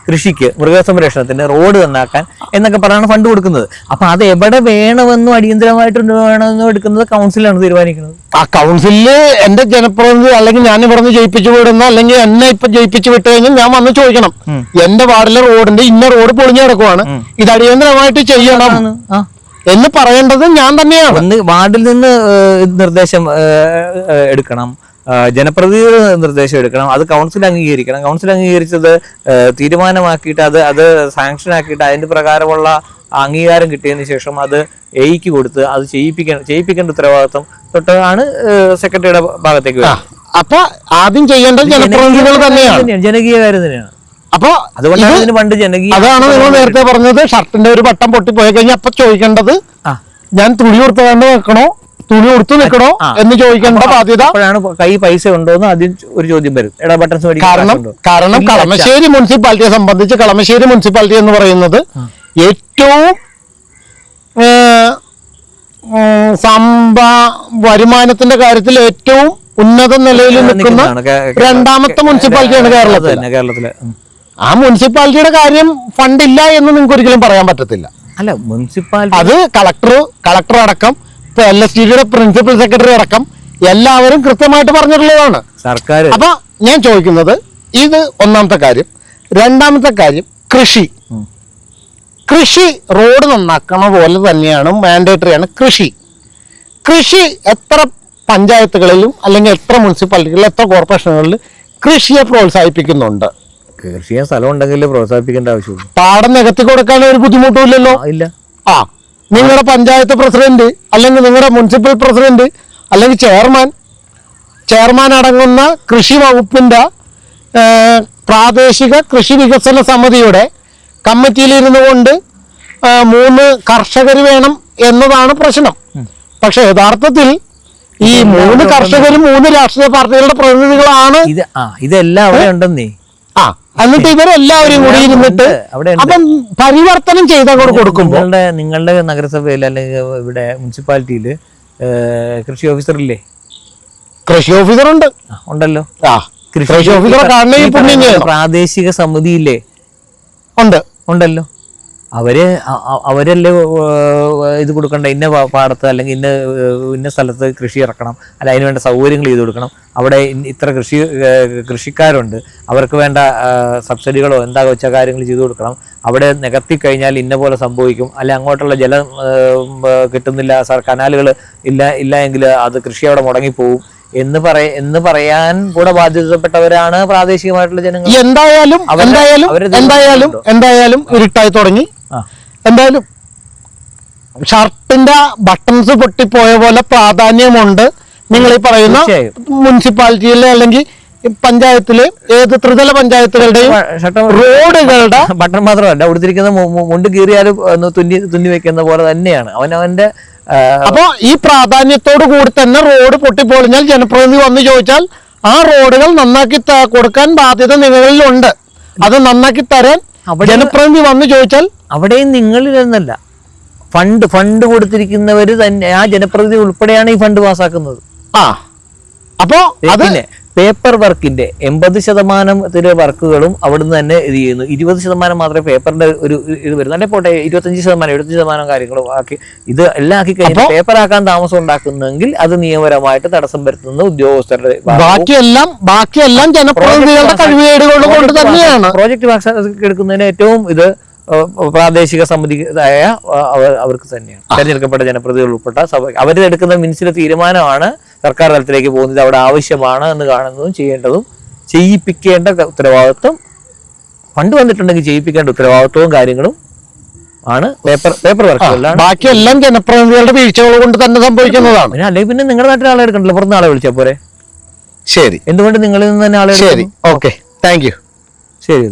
കൃഷിക്ക്, മൃഗസംരക്ഷണത്തിന്, റോഡ് നന്നാക്കാൻ എന്നൊക്കെ പറഞ്ഞാണ് ഫണ്ട് കൊടുക്കുന്നത്. അപ്പൊ അത് എവിടെ വേണമെന്നും അടിയന്തരമായിട്ട് വേണമെന്നും എടുക്കുന്നത് കൗൺസിലാണ് തീരുമാനിക്കുന്നത്. ആ കൗൺസിലില് എന്റെ ജനപ്രതിനിധി അല്ലെങ്കിൽ ഞാൻ ഇവിടെ നിന്ന് ജയിപ്പിച്ചു വിടുന്ന, അല്ലെങ്കിൽ എന്നെ ഇപ്പൊ ജയിപ്പിച്ചു വിട്ട് കഴിഞ്ഞാൽ ഞാൻ വന്ന് ചോദിക്കണം, എന്റെ വാർഡിലെ റോഡിന്റെ ഇന്ന റോഡ് പൊളിഞ്ഞു കിടക്കുവാണ്, ഇത് അടിയന്തരമായിട്ട് ചെയ്യണം എന്ന് പറയേണ്ടത് ഞാൻ തന്നെയാണ്. വാർഡിൽ നിന്ന് നിർദ്ദേശം എടുക്കണം, ജനപ്രതിനിധികൾ നിർദ്ദേശം എടുക്കണം, അത് കൗൺസിൽ അംഗീകരിക്കണം. കൗൺസിൽ അംഗീകരിച്ചത് തീരുമാനമാക്കിയിട്ട് അത് സാങ്ഷൻ ആക്കിയിട്ട് അതിന്റെ പ്രകാരമുള്ള അംഗീകാരം കിട്ടിയതിന് ശേഷം അത് എയ്ക്ക് കൊടുത്ത് അത് ചെയ്യിപ്പിക്കേണ്ട ഉത്തരവാദിത്വം തൊട്ടാണ് സെക്രട്ടറിയുടെ ഭാഗത്തേക്ക് വരുന്നത്. അപ്പൊ ആദ്യം ചെയ്യേണ്ടത് ജനപ്രതിനിധികൾ തന്നെയാണ്, ജനകീയ കാര്യം തന്നെയാണ്. അപ്പൊ അതാണ് നിങ്ങൾ നേരത്തെ പറഞ്ഞത്, ഷർട്ടിന്റെ ഒരു ബട്ടൺ പൊട്ടിപ്പോയി കഴിഞ്ഞാൽ അപ്പൊ ചോദിക്കേണ്ടത് ഞാൻ തുണി കൊടുത്തുകൊണ്ട് വെക്കണോ, തുണി കൊടുത്തു നിൽക്കണോ എന്ന് ചോദിക്കേണ്ട ബാധ്യത. അപ്പോഴാണ് കൈ പൈസ ഉണ്ടോന്ന് ആദ്യം ഒരു ചോദ്യം വരും. കാരണം കളമശ്ശേരി മുനിസിപ്പാലിറ്റിയെ സംബന്ധിച്ച് കളമശ്ശേരി മുനിസിപ്പാലിറ്റി എന്ന് പറയുന്നത് ഏറ്റവും വരുമാനത്തിന്റെ കാര്യത്തിൽ ഏറ്റവും ഉന്നത നിലയിൽ നിൽക്കുന്ന രണ്ടാമത്തെ മുനിസിപ്പാലിറ്റിയാണ് കേരളത്തിലെ. ആ മുനിസിപ്പാലിറ്റിയുടെ കാര്യം ഫണ്ടില്ല എന്ന് നിങ്ങൾക്ക് ഒരിക്കലും പറയാൻ പറ്റത്തില്ല. അല്ല, മുനിസിപ്പാലിറ്റി അത് കളക്ടർ അടക്കം LSTDയുടെ പ്രിൻസിപ്പൽ സെക്രട്ടറി അടക്കം എല്ലാവരും കൃത്യമായിട്ട് പറഞ്ഞിട്ടുള്ളതാണ് സർക്കാർ. അപ്പൊ ഞാൻ ചോദിക്കുന്നത് ഇത് ഒന്നാമത്തെ കാര്യം. രണ്ടാമത്തെ കാര്യം കൃഷി റോഡ് നന്നാക്കണ പോലെ തന്നെയാണ്, മാൻഡേറ്ററിയാണ് കൃഷി എത്ര പഞ്ചായത്തുകളിലും അല്ലെങ്കിൽ എത്ര മുനിസിപ്പാലിറ്റികളിലും എത്ര കോർപ്പറേഷനുകളിലും കൃഷിയെ പ്രോത്സാഹിപ്പിക്കുന്നുണ്ട്. കൃഷിയെ സ്ഥലം ഉണ്ടെങ്കിൽ പ്രോത്സാഹിപ്പിക്കേണ്ട ആവശ്യമില്ല. പാടം നികത്തി കൊടുക്കാൻ ഒരു ബുദ്ധിമുട്ടുമില്ലല്ലോ. ഇല്ല. നിങ്ങളുടെ പഞ്ചായത്ത് പ്രസിഡന്റ് അല്ലെങ്കിൽ നിങ്ങളുടെ മുനിസിപ്പൽ പ്രസിഡന്റ് അല്ലെങ്കിൽ ചെയർമാൻ അടങ്ങുന്ന കൃഷി വകുപ്പിന്റെ പ്രാദേശിക കൃഷി വികസന സമിതിയുടെ കമ്മിറ്റിയിൽ കൊണ്ട് 3 കർഷകർ വേണം എന്നതാണ് പ്രശ്നം. പക്ഷെ യഥാർത്ഥത്തിൽ ഈ 3 കർഷകരും 3 രാഷ്ട്രീയ പാർട്ടികളുടെ പ്രതിനിധികളാണ്. ഇതെല്ലാം അവിടെ ഉണ്ടെന്നേ. എന്നിട്ട് ഇവരെല്ലാവരും കൂടി ഇരുന്നിട്ട് അപ്പം പരിവർത്തനം ചെയ്ത് അങ്ങോട്ട് കൊടുക്കുമ്പോൾ നിങ്ങളുടെ നഗരസഭയിൽ അല്ലെങ്കിൽ ഇവിടെ മുനിസിപ്പാലിറ്റിയിൽ കൃഷി ഓഫീസർ ഇല്ലേ? കൃഷി ഓഫീസർ ഉണ്ടല്ലോ. കൃഷി ഓഫീസറെ കാണണേ ഈ പുണ്യം ചെയ്യണം. പ്രാദേശിക സമിതിയില്ലേ ഉണ്ടല്ലോ, അവരല്ലേ ഇത് കൊടുക്കണ്ട, ഇന്ന പാടത്ത് അല്ലെങ്കിൽ ഇന്ന സ്ഥലത്ത് കൃഷി ഇറക്കണം, അല്ല അതിന് വേണ്ട സൗകര്യങ്ങൾ ചെയ്ത് കൊടുക്കണം, അവിടെ ഇത്ര കൃഷിക്കാരുണ്ട്, അവർക്ക് വേണ്ട സബ്സിഡികളോ എന്താ വെച്ച കാര്യങ്ങൾ ചെയ്തു കൊടുക്കണം, അവിടെ നികത്തി കഴിഞ്ഞാൽ ഇന്ന പോലെ സംഭവിക്കും, അല്ല അങ്ങോട്ടുള്ള ജലം കിട്ടുന്നില്ല, കനാലുകൾ ഇല്ല എങ്കിൽ അത് കൃഷി അവിടെ മുടങ്ങിപ്പോവും എന്ന് പറയാൻ കൂടെ ബാധ്യതപ്പെട്ടവരാണ് പ്രാദേശികമായിട്ടുള്ള ജനങ്ങൾ. എന്തായാലും ഇരുട്ടായി തുടങ്ങി. എന്തായാലും ഷർട്ടിന്റെ ബട്ടൺസ് പൊട്ടിപ്പോയ പോലെ പ്രാധാന്യമുണ്ട് നിങ്ങൾ ഈ പറയുന്ന മുനിസിപ്പാലിറ്റിയിലെ അല്ലെങ്കിൽ പഞ്ചായത്തിലെ ഏത് ത്രിതല പഞ്ചായത്തുകളുടെയും റോഡുകളുടെ ബട്ടൺ മാത്രമല്ല, കൊടുത്തിരിക്കുന്ന മുണ്ട് കീറിയാലും തുന്നി വെക്കുന്ന പോലെ തന്നെയാണ് അവനവന്റെ. അപ്പൊ ഈ പ്രാധാന്യത്തോടു കൂടി തന്നെ റോഡ് പൊട്ടിപ്പൊളിഞ്ഞാൽ ജനപ്രതിനിധി വന്ന് ചോദിച്ചാൽ ആ റോഡുകൾ നന്നാക്കി കൊടുക്കാൻ ബാധ്യത നിങ്ങളിലുണ്ട്. അത് നന്നാക്കി തരാൻ ജനപ്രതിനിധി വന്ന് ചോദിച്ചാൽ അവിടെയും നിങ്ങളിൽ നിന്നല്ല, ഫണ്ട് കൊടുത്തിരിക്കുന്നവര് തന്നെ, ആ ജനപ്രതിനിധി ഉൾപ്പെടെയാണ് ഈ ഫണ്ട് പാസ്സാക്കുന്നത്. അപ്പോ അതിനെ പേപ്പർ വർക്കിന്റെ 80% വർക്കുകളും അവിടുന്ന് തന്നെ ഇത് ചെയ്യുന്നു. 20% മാത്രമേ പേപ്പറിന്റെ ഒരു ഇത് വരുന്നു. അല്ലെ പോട്ടെ, 75% കാര്യങ്ങളും ആക്കി ഇത് എല്ലാം ആക്കി കഴിഞ്ഞാൽ പേപ്പർ ആക്കാൻ താമസം ഉണ്ടാക്കുന്നെങ്കിൽ അത് നിയമപരമായിട്ട് തടസ്സം വരുത്തുന്ന ഉദ്യോഗസ്ഥരുടെ ബാക്കിയെല്ലാം ജനപ്രതിനിധികളുടെ കഴിവുകേടുകൾ കൊണ്ട് തന്നെയാണ്. പ്രോജക്ട് പാസ്സാക്കി എടുക്കുന്നതിന് ഏറ്റവും ഇത് പ്രാദേശിക സമിതിയായ അവർക്ക് തന്നെയാണ്, തെരഞ്ഞെടുക്കപ്പെട്ട ജനപ്രതിനിധികൾ ഉൾപ്പെട്ട സഭ അവരെടുക്കുന്ന മിനിസിലെ തീരുമാനമാണ് സർക്കാർ തലത്തിലേക്ക് പോകുന്നത്. അവിടെ ആവശ്യമാണ് എന്ന് കാണുന്നതും ചെയ്യേണ്ടതും ചെയ്യിപ്പിക്കേണ്ട ഉത്തരവാദിത്വം, ഫണ്ട് വന്നിട്ടുണ്ടെങ്കിൽ ചെയ്യിപ്പിക്കേണ്ട ഉത്തരവാദിത്വവും കാര്യങ്ങളും ആണ് പേപ്പർ വർക്കുകളിലാണ്. ബാക്കിയെല്ലാം ജനപ്രതിനിധികളുടെ വീഴ്ചകൾ കൊണ്ട് തന്നെ സംഭവിക്കുന്നതാണ്. അല്ലെങ്കിൽ പിന്നെ നിങ്ങളുടെ നാട്ടിൽ ആളെ എടുക്കണ്ടല്ലോ, പുറത്തുനിന്ന് ആളെ വിളിച്ചാൽ പോരെ. ശരി, എന്തുകൊണ്ട് നിങ്ങളിൽ നിന്ന് തന്നെ ആളെ? ശരി, ഓക്കെ, താങ്ക് യു. ശരി.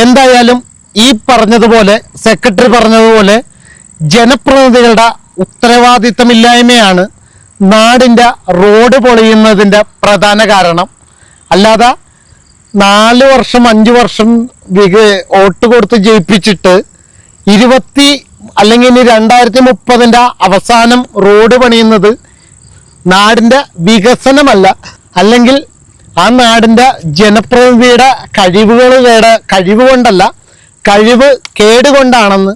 എന്തായാലും ഈ പറഞ്ഞതുപോലെ സെക്രട്ടറി പറഞ്ഞതുപോലെ ജനപ്രതിനിധികളുടെ ഉത്തരവാദിത്തമില്ലായ്മയാണ് നാടിൻ്റെ റോഡ് പൊളിയുന്നതിൻ്റെ പ്രധാന കാരണം. അല്ലാതെ 4 വർഷം 5 വർഷം വോട്ട് കൊടുത്ത് ജയിപ്പിച്ചിട്ട് അല്ലെങ്കിൽ ഇനി 2030 അവസാനം റോഡ് പണിയുന്നത് നാടിൻ്റെ വികസനമല്ല, അല്ലെങ്കിൽ ആ നാടിൻ്റെ ജനപ്രതിനിധിയുടെ കഴിവ് കൊണ്ടല്ല, കഴിവ് കേടുകൊണ്ടാണെന്ന്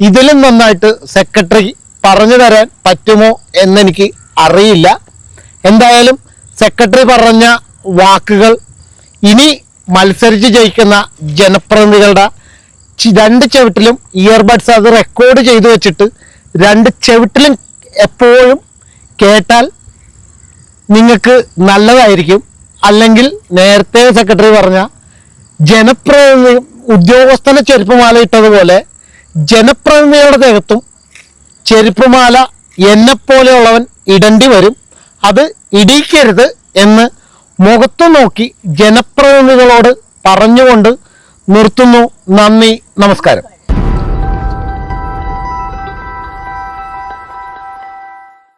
ഇതിലും നന്നായിട്ട് സെക്രട്ടറി പറഞ്ഞു തരാൻ പറ്റുമോ എന്നെനിക്ക് അറിയില്ല. എന്തായാലും സെക്രട്ടറി പറഞ്ഞ വാക്കുകൾ ഇനി മത്സരിച്ച് ജയിക്കുന്ന ജനപ്രതിനിധികളുടെ 2 ചെവിട്ടിലും ഇയർബഡ്സ് അത് റെക്കോർഡ് ചെയ്തു വെച്ചിട്ട് 2 ചെവിട്ടിലും എപ്പോഴും കേട്ടാൽ നിങ്ങൾക്ക് നല്ലതായിരിക്കും. അല്ലെങ്കിൽ നേരത്തെ സെക്രട്ടറി പറഞ്ഞ ജനപ്രതിനിധി ഉദ്യോഗസ്ഥനെ ചെരുപ്പുമാല ഇട്ടതുപോലെ ജനപ്രതിനിധികളുടെ ദേഹത്തും ചെരുപ്പുമാല എന്നെപ്പോലെയുള്ളവൻ ഇടേണ്ടി വരും. അത് ഇടിക്കരുത് എന്ന് മുഖത്തു നോക്കി ജനപ്രതിനിധികളോട് പറഞ്ഞുകൊണ്ട് നിർത്തുന്നു. നന്ദി, നമസ്കാരം.